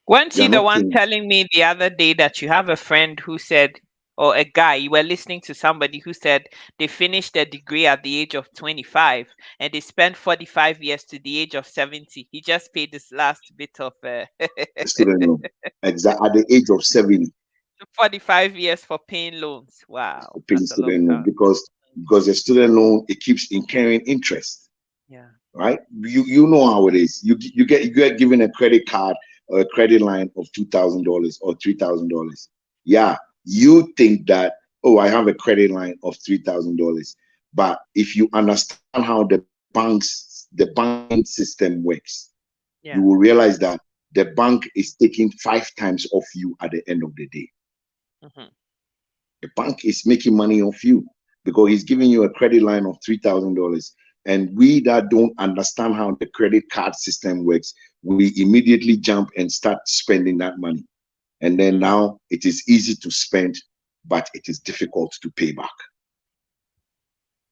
Weren't You are you the not one paying. telling me the other day that you have a friend who said, or a guy, you were listening to somebody who said they finished their degree at the age of 25 and they spent 45 years to the age of 70. He just paid this last bit of A student loan, exactly at the age of 70, 45 years for paying loans. Wow, paying that's a long student loan, time. because the student loan, it keeps incurring interest. Yeah. Right? You know how it is. You get given a credit card or a credit line of $2,000 or $3,000. Yeah, you think that, oh, I have a credit line of $3,000, but if you understand how the banking system works, you Yeah. will realize that the bank is taking 5 times off you at the end of the day. Hmm. The bank is making money off you because he's giving you a credit line of $3,000. And we that don't understand how the credit card system works, we immediately jump and start spending that money. And then now it is easy to spend, but it is difficult to pay back.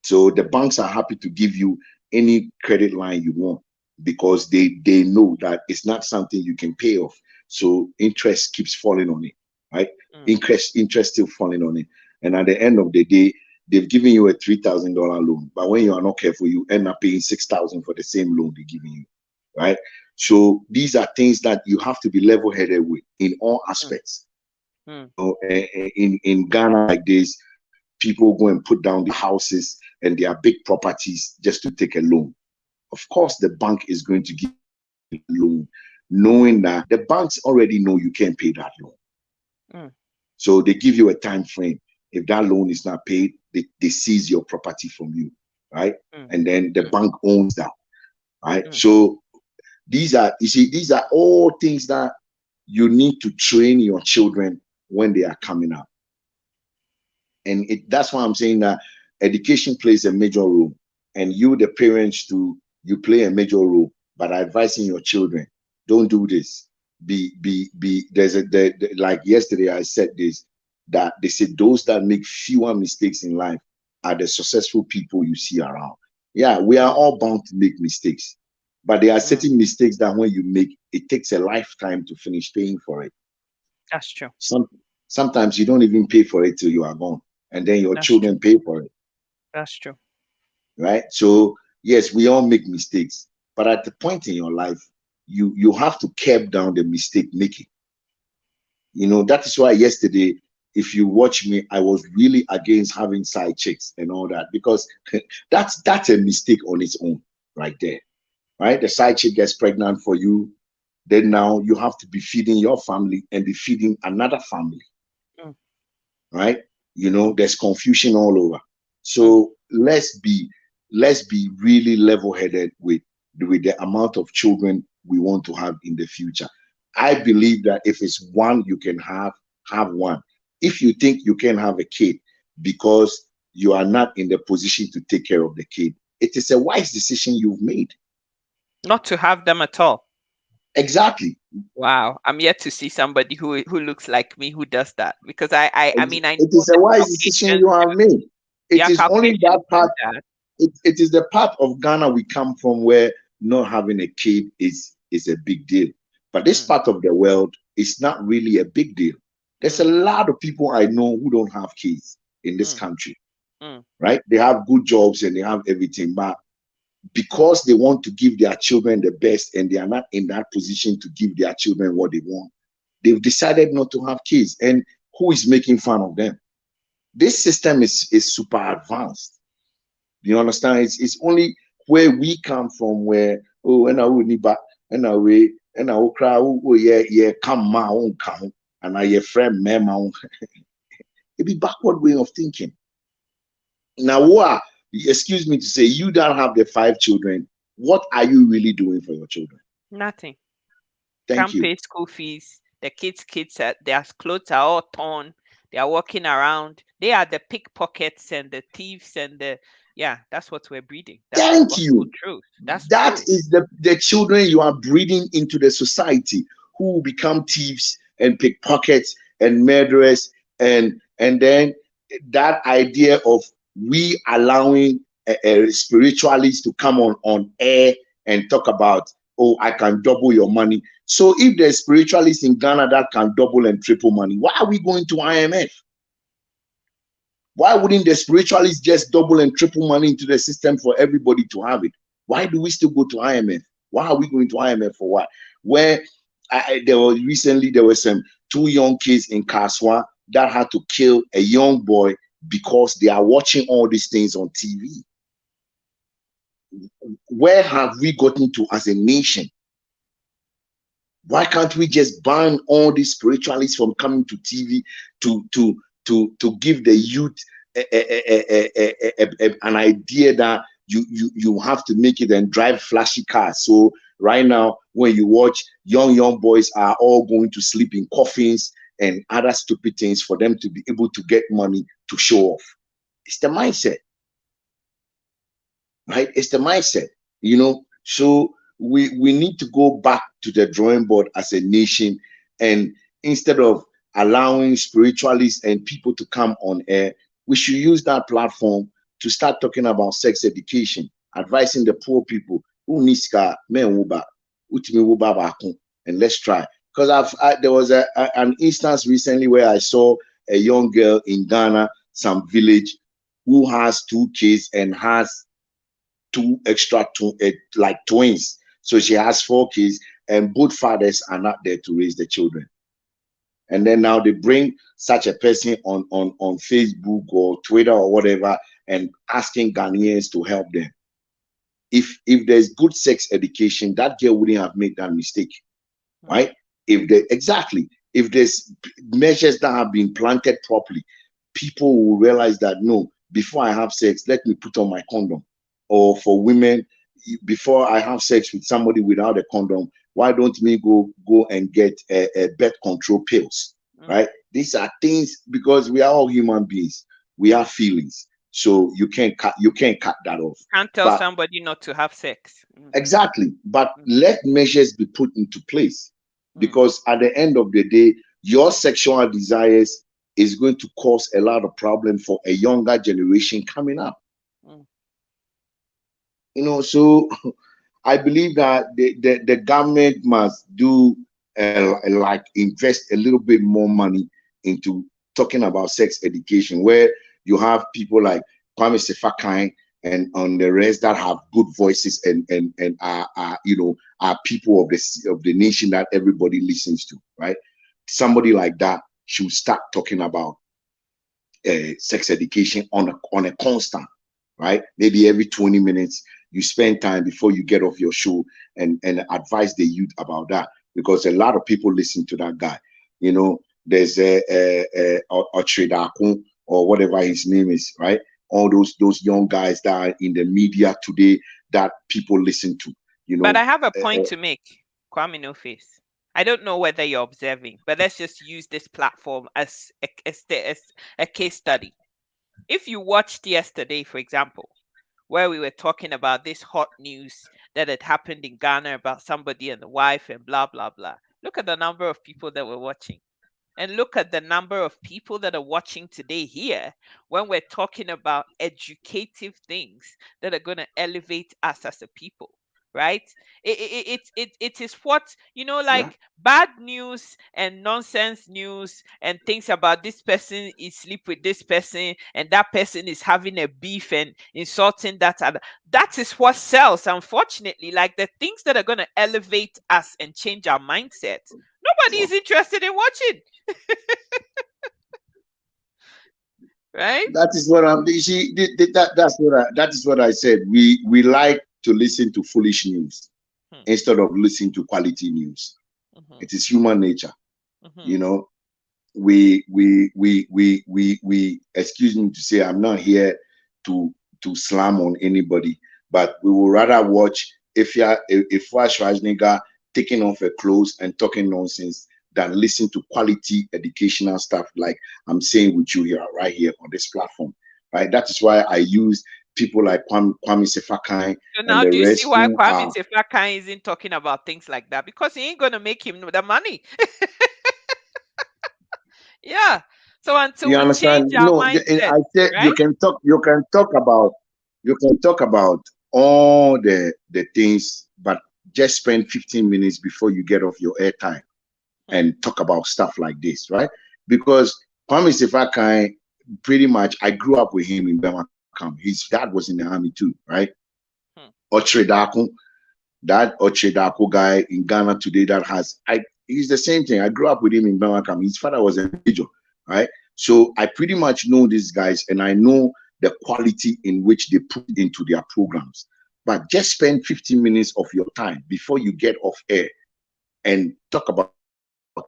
So the banks are happy to give you any credit line you want. because they know that it's not something you can pay off. So interest keeps falling on it, right? Interest still falling on it. And at the end of the day, they've given you a $3,000 loan, but when you are not careful, you end up paying 6,000 for the same loan they're giving you, right? So these are things that you have to be level-headed with in all aspects. In Ghana like this, people go and put down their houses and their big properties just to take a loan. Of course, the bank is going to give you a loan, knowing that the banks already know you can't pay that loan. So they give you a time frame. If that loan is not paid, they seize your property from you, right? And then the bank owns that, right? So these are all things that you need to train your children when they are coming up. And that's why I'm saying that education plays a major role, and you, the parents, too, you play a major role. But advising your children, don't do this. Like yesterday I said this, that they said those that make fewer mistakes in life are the successful people you see around. Yeah, we are all bound to make mistakes, but there are certain mistakes that when you make, it takes a lifetime to finish paying for it. That's true. Sometimes you don't even pay for it till you are gone, and then your children pay for it. That's true. Right? So yes, we all make mistakes, but at the point in your life, you have to curb down the mistake making. That is why yesterday, if you watch me, I was really against having side chicks and all that, because that's a mistake on its own right there, right? The side chick gets pregnant for you, then now you have to be feeding your family and be feeding another family, right? There's confusion all over. So let's be really level-headed with the amount of children we want to have in the future. I believe that if it's one you can have one. If you think you can have a kid because you are not in the position to take care of the kid, it is a wise decision you've made. Not to have them at all. Exactly. Wow, I'm yet to see somebody who looks like me who does that, because I mean, I know it is a wise decision you have made. It is only that part. It is the part of Ghana we come from where not having a kid is a big deal. But this part of the world is not really a big deal. There's a lot of people I know who don't have kids in this country, right? They have good jobs and they have everything, but because they want to give their children the best and they are not in that position to give their children what they want, they've decided not to have kids. And who is making fun of them? This system is super advanced. You understand? It's only where we come from, where and I will need back and away and I will cry. Come come and I your friend mema. It be backward way of thinking. Now, what? Excuse me to say, you don't have the 5 children. What are you really doing for your children? Nothing. Thank you. Can't pay school fees. The kids, their clothes are all torn. They are walking around. They are the pickpockets and the thieves and that's what we're breeding. Thank you. Truth. That is the children you are breeding into the society, who will become thieves and pickpockets and murderers, and then that idea of we allowing spiritualists to come on air and talk about, I can double your money. So if there's spiritualists in Ghana that can double and triple money, why are we going to IMF? Why wouldn't the spiritualists just double and triple money into the system for everybody to have it? Why do we still go to IMF? Why are we going to IMF for what? Where there were some 2 young kids in Kaswa that had to kill a young boy because they are watching all these things on TV. Where have we gotten to as a nation? Why can't we just ban all these spiritualists from coming to TV to give the youth an idea that you have to make it and drive flashy cars? So right now, when you watch, young boys are all going to sleep in coffins and other stupid things for them to be able to get money to show off. It's the mindset, right? It's the mindset, So we need to go back to the drawing board as a nation, and instead of allowing spiritualists and people to come on air, we should use that platform to start talking about sex education, advising the poor people, Uniska, men wuba, utimi wuba bakun, and let's try. Because there was an instance recently where I saw a young girl in Ghana, some village, who has 2 kids and has 2 extra like twins. So she has 4 kids, and both fathers are not there to raise the children. And then now they bring such a person on Facebook or Twitter or whatever and asking Ghanaians to help them. If there's good sex education, that girl wouldn't have made that mistake, right? If there's measures that have been planted properly, people will realize that no, before I have sex, let me put on my condom. Or for women, before I have sex with somebody without a condom, why don't me go and get a birth control pills, right? These are things, because we are all human beings. We have feelings, so you can't cut that off. Can't tell somebody not to have sex. Exactly, but let measures be put into place, because at the end of the day, your sexual desires is going to cause a lot of problem for a younger generation coming up. You know, so I believe that the government must do like invest a little bit more money into talking about sex education, where you have people like Kwame Sefakai and on the rest that have good voices and are you know, are people of the nation that everybody listens to, right? Somebody like that should start talking about sex education on a constant, right? Maybe every 20 minutes you spend time before you get off your show and advise the youth about that, because a lot of people listen to that guy. You know, there's a Ochredakun or whatever his name is, right? All those young guys that are in the media today that people listen to, you know. But I have a point to make, Kwame No Face. I don't know whether you're observing, but let's just use this platform as a case study. If you watched yesterday, for example, where we were talking about this hot news that had happened in Ghana about somebody and the wife and blah, blah, blah. Look at the number of people that were watching. And look at the number of people that are watching today here when we're talking about educative things that are going to elevate us as a people, right? It is what, you know, like bad news and nonsense news and things about this person is sleep with this person and that person is having a beef and insulting that other. That is what sells, unfortunately. Like the things that are going to elevate us and change our mindset, nobody is interested in watching. Right? That is what I'm. See, that is what I said. We like to listen to foolish news instead of listening to quality news. It is human nature, you know. We excuse me to say, I'm not here to slam on anybody, but we will rather watch if Schwarzenegger taking off her clothes and talking nonsense than listen to quality educational stuff like I'm saying with you here, right here on this platform, right? That is why I use people like Kwame Sefakai. So now, do you see why Kwame Sefakai isn't talking about things like that? Because he ain't gonna make him the money. Yeah. So until we change our mindset, I said right? you can talk about all the things, but just spend 15 minutes before you get off your airtime and talk about stuff like this, right? Because Kwame Sefakai, pretty much, I grew up with him in Bemakam. His dad was in the army too, right? Ochredakun, that Ochredakun guy in Ghana today he's the same thing. I grew up with him in Bemakam. His father was a major, right? So I pretty much know these guys and I know the quality in which they put into their programs. But just spend 15 minutes of your time before you get off air and talk about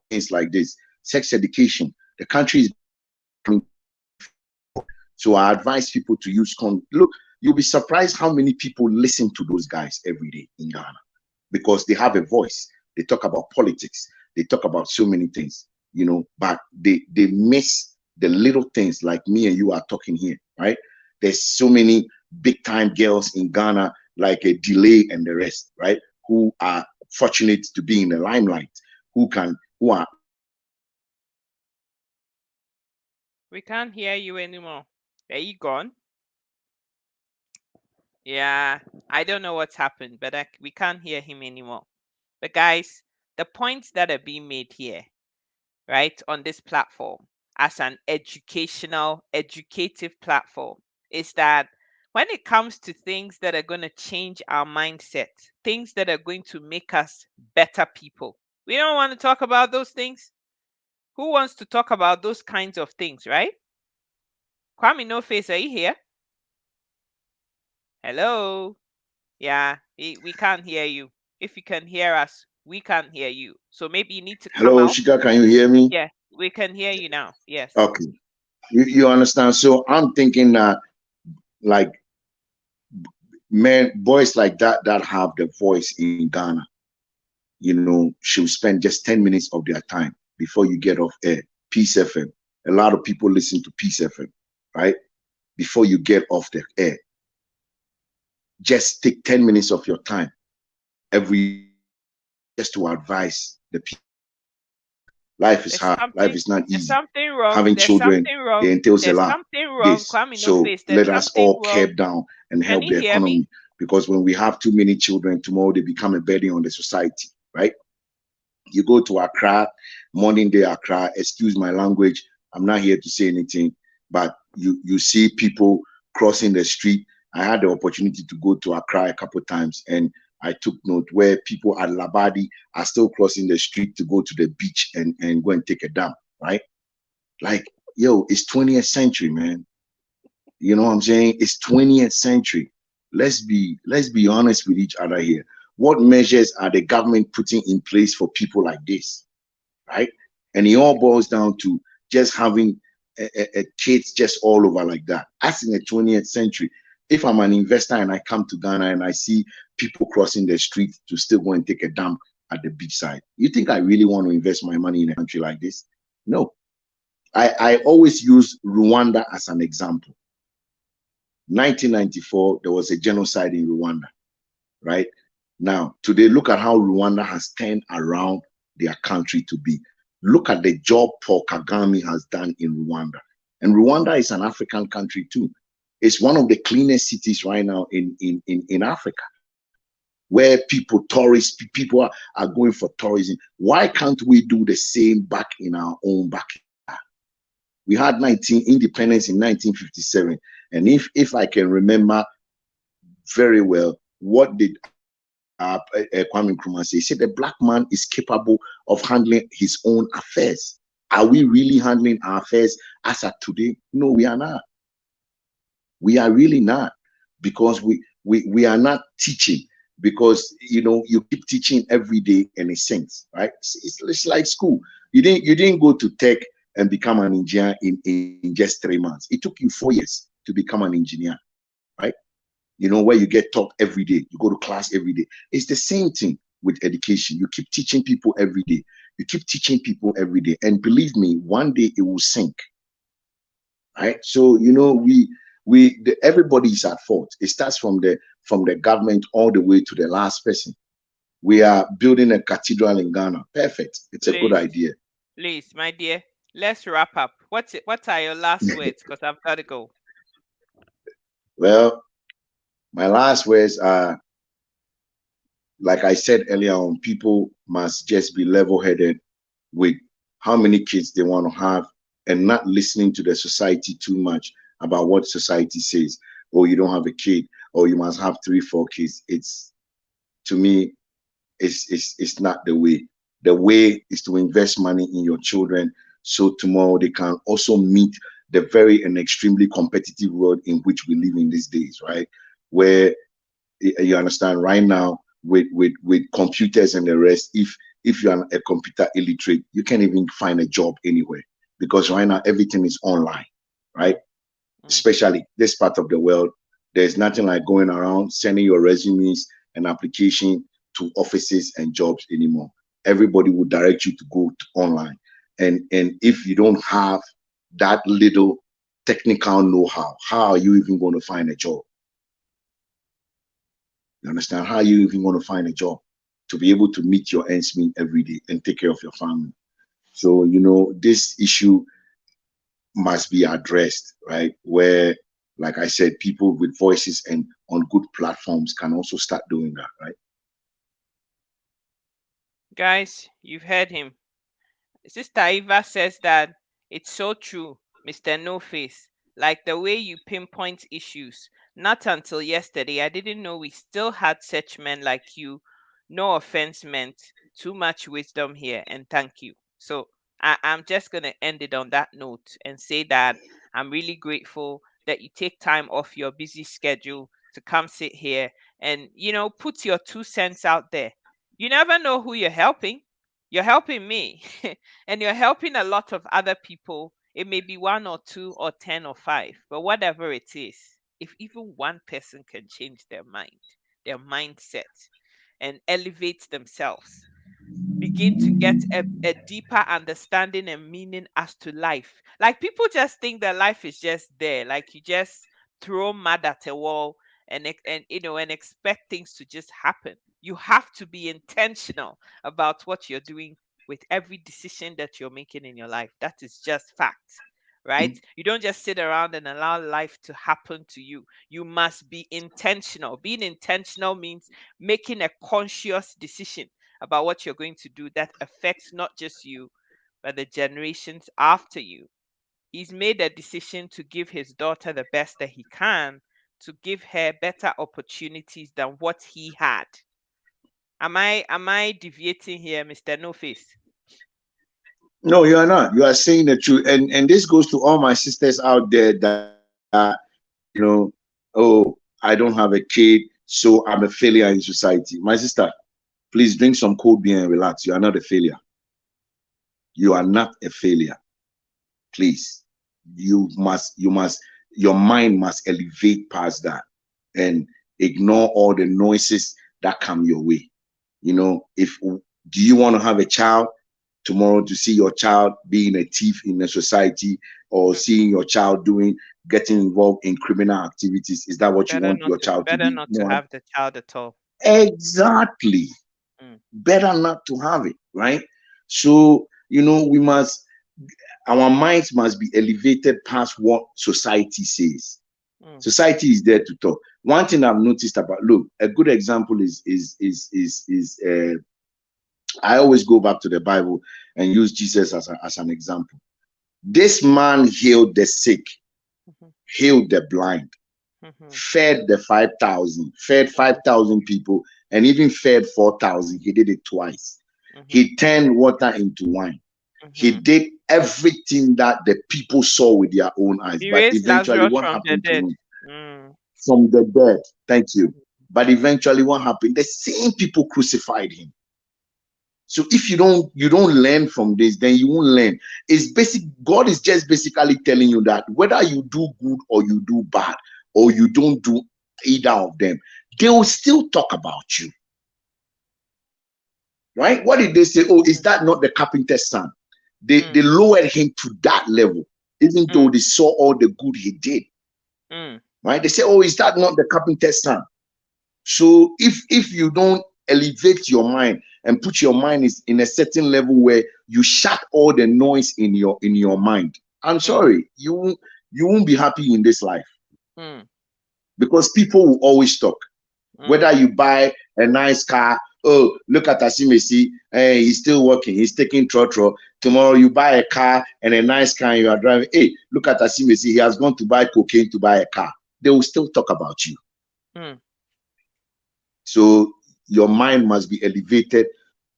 things like this. Sex education. The country is so I advise people to use look, you'll be surprised how many people listen to those guys every day in Ghana because they have a voice. They talk about politics. They talk about so many things, you know, but they miss the little things like me and you are talking here, right? There's so many big time girls in Ghana like a Delay and the rest, right? Who are fortunate to be in the limelight, who are. We can't hear you anymore. Are you gone? Yeah, I don't know what's happened, but we can't hear him anymore. But guys, the points that are being made here, right, on this platform as an educative platform is that when it comes to things that are going to change our mindset, things that are going to make us better people, we don't want to talk about those things. Who wants to talk about those kinds of things, right? Kwame No Face, are you here? Hello? Yeah, we can't hear you. If you can hear us, we can't hear you. So maybe you need to come Hello, out. Shika, can you hear me? Yeah, we can hear you now. Yes. Okay, you understand. So I'm thinking that like men, boys like that have the voice in Ghana, should spend just 10 minutes of their time before you get off air. Peace FM. A lot of people listen to Peace FM, right? Before you get off the air, just take 10 minutes of your time every day just to advise the people. Life is There's hard. Life something is not there's easy. something wrong. Having There's children, something wrong. it entails a There's lot. something wrong. This. Kwame No So Face. There's let us something all wrong. curb down and Can help you the hear me? economy. Because when we have too many children, tomorrow they become a burden on the society, right? You go to Accra, morning day Accra, excuse my language, I'm not here to say anything, but you see people crossing the street. I had the opportunity to go to Accra a couple of times, and I took note where people at Labadi are still crossing the street to go to the beach and go and take a dump, right? Like, yo, it's 20th century, man. You know what I'm saying? It's 20th century. Let's be honest with each other here. What measures are the government putting in place for people like this, right? And it all boils down to just having kids just all over like that. As in the 20th century, if I'm an investor and I come to Ghana and I see people crossing the street to still go and take a dump at the beachside, you think I really want to invest my money in a country like this? No. I always use Rwanda as an example. 1994, there was a genocide in Rwanda, right? Now, today, look at how Rwanda has turned around their country to be. Look at the job Paul Kagame has done in Rwanda. And Rwanda is an African country too. It's one of the cleanest cities right now in Africa, where tourists, people are going for tourism. Why can't we do the same back in our own backyard? We had 19 independence in 1957. And if I can remember very well, what did Kwame Nkrumah say? He said the black man is capable of handling his own affairs. Are we really handling our affairs as of today? No, we are not. We are really not, because we are not teaching, because you keep teaching every day and it sinks, right? It's like school. You didn't go to tech and become an engineer in just 3 months. It took you 4 years to become an engineer, right? Where you get taught every day, you go to class every day. It's the same thing with education. You keep teaching people every day. You keep teaching people every day. And believe me, one day it will sink. Right? So, everybody is at fault. It starts from the government all the way to the last person. We are building a cathedral in Ghana. Perfect. It's a good Please, idea. please, my dear, let's wrap up. What are your last words? Because I've got to go. Well, my last words are, like I said earlier on, people must just be level-headed with how many kids they want to have, and not listening to the society too much about what society says. Oh, you don't have a kid, or you must have 3 4 kids. It's, to me, it's not the way. The way is to invest money in your children, so tomorrow they can also meet the very and extremely competitive world in which we live in these days, right? Where, you understand, right now, with computers and the rest, if you're a computer illiterate, you can't even find a job anywhere, because right now everything is online, right? Mm. Especially this part of the world, there's nothing like going around sending your resumes and application to offices and jobs anymore. Everybody will direct you to go to online, and if you don't have that little technical know-how, how are you even going to find a job? You understand? How are you even going to find a job to be able to meet your ends meet every day and take care of your family? So, this issue must be addressed, right? Where, like I said, people with voices and on good platforms can also start doing that, right? Guys, you've heard him. Sister Eva says that it's so true, Mr. No Face. Like the way you pinpoint issues. Not until yesterday, I didn't know we still had such men like you. No offense meant. Too much wisdom here, and thank you. So I'm just going to end it on that note and say that I'm really grateful that you take time off your busy schedule to come sit here and, put your 2 cents out there. You never know who you're helping. You're helping me. And you're helping a lot of other people. It may be one or two or 10 or five, but whatever it is, if even one person can change their mind, their mindset, and elevate themselves, begin to get a deeper understanding and meaning as to life. Like people just think that life is just there, like you just throw mud at a wall and expect things to just happen. You have to be intentional about what you're doing with every decision that you're making in your life. That is just fact. Right? You don't just sit around and allow life to happen to you. You must be intentional. Being intentional means making a conscious decision about what you're going to do that affects not just you, but the generations after you. He's made a decision to give his daughter the best that he can, to give her better opportunities than what he had. Am I deviating here, Mr. No Face? No, you are not. You are saying the truth. And this goes to all my sisters out there that, oh, I don't have a kid, so I'm a failure in society. My sister, please drink some cold beer and relax. You are not a failure. You are not a failure. Please. Your mind must elevate past that and ignore all the noises that come your way. Do you want to have a child tomorrow, to see your child being a thief in a society, or seeing your child getting involved in criminal activities? Is that what you want your child to Better be? not to No. have the child at all. Exactly. Mm. Better not to have it, right? So, our minds must be elevated past what society says. Society is there to talk. One thing I've noticed look, a good example is I always go back to the Bible and use Jesus as an example. This man healed the sick, healed the blind, fed the 5,000, fed 5,000 people, and even fed 4,000. He did it twice. He turned water into wine. He did everything that the people saw with their own eyes. He But raised eventually, Lazarus what from the happened to dead. him? From the dead. Thank you. But eventually, what happened? The same people crucified him. So if you don't learn from this, then you won't learn. God is just basically telling you that whether you do good or you do bad, or you don't do either of them, they will still talk about you. Right? What did they say? Oh, is that not the carpenter's son? They lowered him to that level, even though they saw all the good he did. Right? They say, oh, is that not the carpenter's son? So if you don't elevate your mind and put your mind in a certain level where you shut all the noise in your mind, I'm sorry, you won't be happy in this life. Because people will always talk. Whether you buy a nice car, oh, look at Asimesi, hey, he's still working, he's taking trotro. Tomorrow you buy a car and a nice car and you are driving, hey, look at Asimesi, he has gone to buy cocaine to buy a car. They will still talk about you. So your mind must be elevated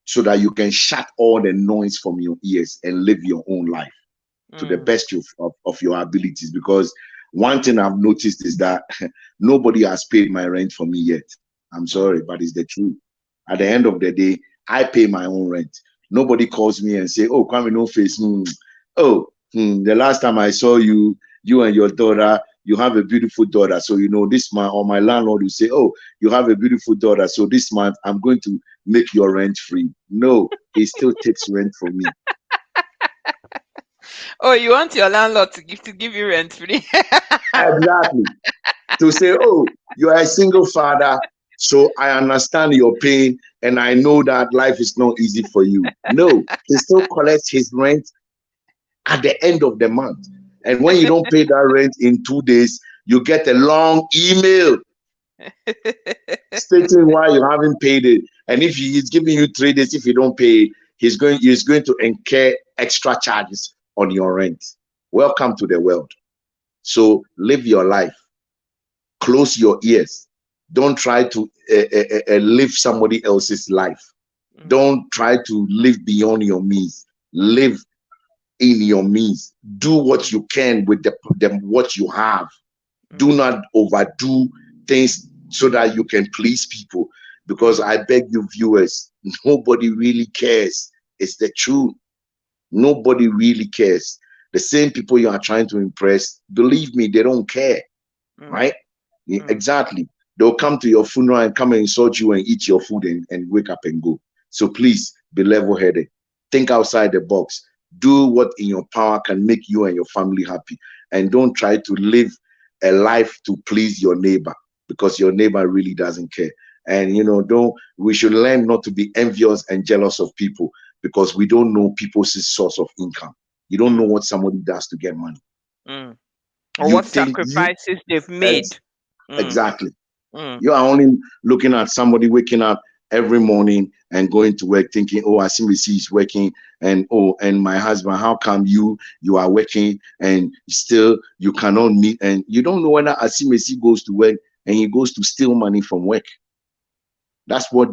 so that you can shut all the noise from your ears and live your own life to the best of your abilities. Because one thing I've noticed is that nobody has paid my rent for me yet. I'm sorry, but it's the truth. At the end of the day, I pay my own rent. Nobody calls me and say, oh, Kwame No Face. The last time I saw you and your daughter, you have a beautiful daughter. So, this month, or my landlord will say, oh, you have a beautiful daughter. So this month, I'm going to make your rent free. No, he still takes rent from me. Oh, you want your landlord to give you rent free? Exactly. To say, oh, you are a single father, so I understand your pain, and I know that life is not easy for you. No, he still collects his rent at the end of the month. And when you don't pay that rent in 2 days, you get a long email stating why you haven't paid it. And if he's giving you 3 days, if you don't pay, he's going to incur extra charges on your rent. Welcome to the world. So live your life. Close your ears. Don't try to live somebody else's life. Don't try to live beyond your means. Live in your means. Do what you can with what you have. Do not overdo things so that you can please people. Because I beg you, viewers, nobody really cares. It's the truth. Nobody really cares. The same people you are trying to impress, believe me, they don't care. Right? Exactly. They'll come to your funeral and come and insult you and eat your food and wake up and go. So please be level-headed. Think outside the box. Do what in your power can make you and your family happy. And don't try to live a life to please your neighbor, because your neighbor really doesn't care. And we should learn not to be envious and jealous of people, because we don't know people's source of income. You don't know what somebody does to get money. Or what sacrifices they've made. Exactly. You are only looking at somebody waking up every morning and going to work thinking, oh, Asimesi is working, and my husband, how come you are working and still you cannot meet? And you don't know whether Asimesi goes to work and he goes to steal money from work. That's what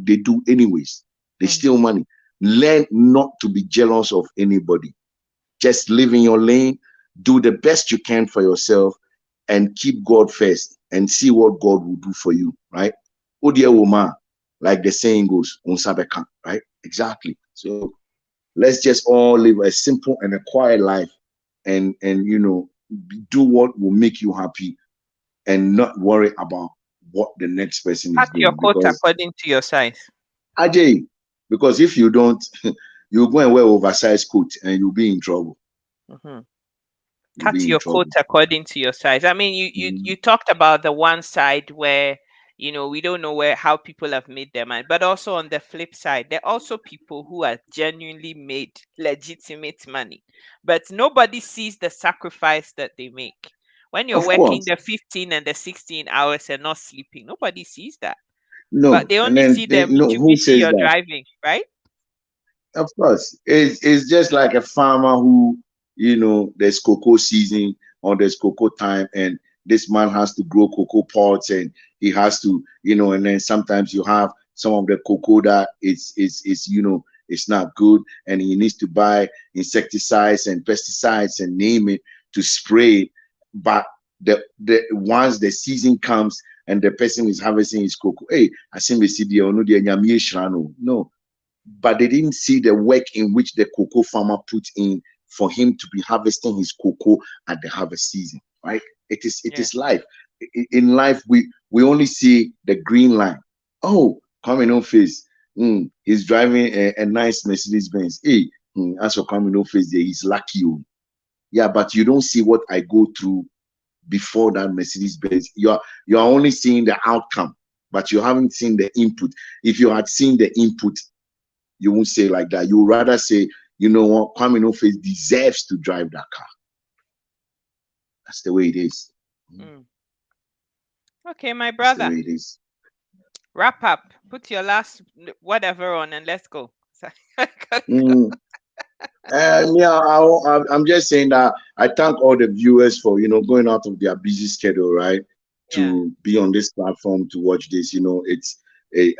they do anyways. They steal money. Learn not to be jealous of anybody. Just live in your lane, do the best you can for yourself, and keep God first and see what God will do for you, right? Odia Woma, like the saying goes, unsabeka, right? Exactly. So let's just all live a simple and a quiet life, and do what will make you happy, and not worry about what the next person is doing. Your coat according to your size. Ajay, because if you don't, you go and wear oversized coat and you'll be in trouble. Cut your coat according to your size. I mean, you talked about the one side where we don't know how people have made their money, but also on the flip side, there are also people who are genuinely made legitimate money, but nobody sees the sacrifice that they make. When you're working the 15 and the 16 hours and not sleeping, nobody sees that. No, but they only see the Mitsubishi you're driving, right? Of course, it's just like a farmer who, there's cocoa season or there's cocoa time, and this man has to grow cocoa pods, and he has to, and then sometimes you have some of the cocoa that it's not good, and he needs to buy insecticides and pesticides and name it to spray. But the once the season comes and the person is harvesting his cocoa, hey, I see me see the no. But they didn't see the work in which the cocoa farmer put in for him to be harvesting his cocoa at the harvest season, right? It is life. In life, we only see the green line. Oh, coming on face. He's driving a nice Mercedes Benz. Hey, as for coming on face there, he's lucky. Yeah, but you don't see what I go through before that Mercedes Benz. You're only seeing the outcome, but you haven't seen the input. If you had seen the input, you won't say like that. You would rather say, you know what, Kwame No Face deserves to drive that car. That's the way it is. Okay, my brother. That's the way it is. Wrap up. Put your last whatever on and let's go. I'm just saying that I thank all the viewers for going out of their busy schedule, right, to be on this platform to watch this.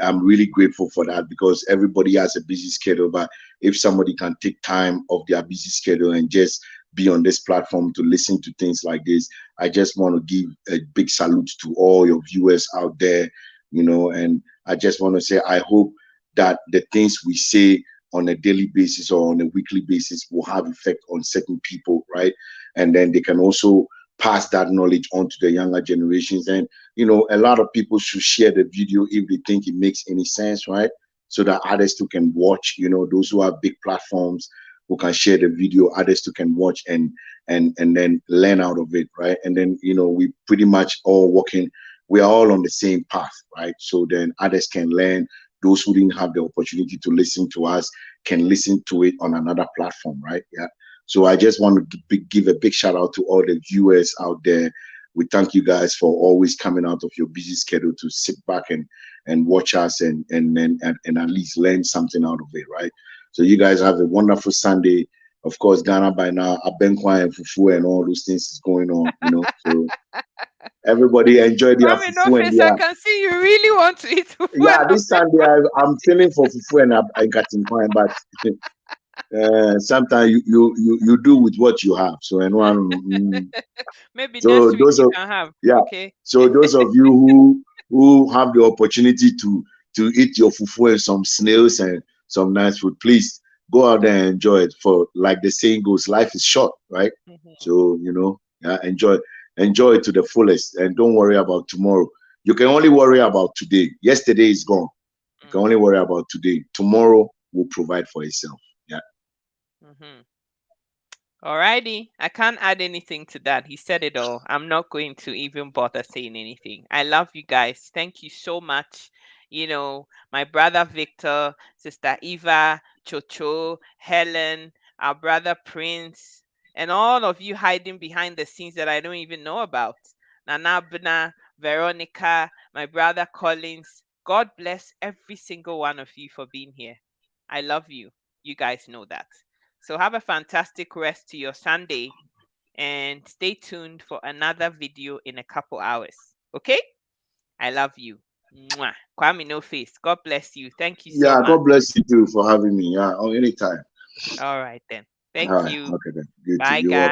I'm really grateful for that, because everybody has a busy schedule. But if somebody can take time off their busy schedule and just be on this platform to listen to things like this, I just want to give a big salute to all your viewers out there, and I just want to say, I hope that the things we say on a daily basis or on a weekly basis will have effect on certain people, right? And then they can also pass that knowledge on to the younger generations. And a lot of people should share the video if they think it makes any sense, right? So that others too can watch. Those who have big platforms who can share the video, others too can watch and then learn out of it, right? And then we pretty much all working, we are all on the same path, right? So then others can learn. Those who didn't have the opportunity to listen to us can listen to it on another platform, right? Yeah. So I just want to give a big shout out to all the viewers out there. We thank you guys for always coming out of your busy schedule to sit back and watch us and at least learn something out of it, right? So you guys have a wonderful Sunday. Of course, Ghana by now, Abenkwa and Fufu and all those things is going on, So everybody enjoy their Kwame, no Fufu and face. I their can see you really want to eat fufu yeah. and This Sunday I'm feeling for Fufu and I got in coin, but sometimes you do with what you have. So and one. maybe next So week those you of can have. yeah. Okay. So those of you who have the opportunity to eat your fufu and some snails and some nice food, please go out there and enjoy it. For like the saying goes, life is short, right? Mhm. So enjoy it to the fullest, and don't worry about tomorrow. You can only worry about today. Yesterday is gone. You can only worry about today. Tomorrow will provide for itself. Yeah. Mm-hmm. Alrighty, I can't add anything to that. He said it all. I'm not going to even bother saying anything. I love you guys. Thank you so much. My brother Victor, sister Eva, Chocho, Helen, our brother Prince, and all of you hiding behind the scenes that I don't even know about. Nana Bna, Veronica, my brother Collins. God bless every single one of you for being here. I love you. You guys know that. So have a fantastic rest to your Sunday and stay tuned for another video in a couple hours. Okay? I love you. Mwah. Kwame No Face. God bless you. Thank you so Yeah. much. God bless you too for having me. Yeah. Oh, anytime. All right then. All Thank right. you. Okay then. Good to Bye, you. guys.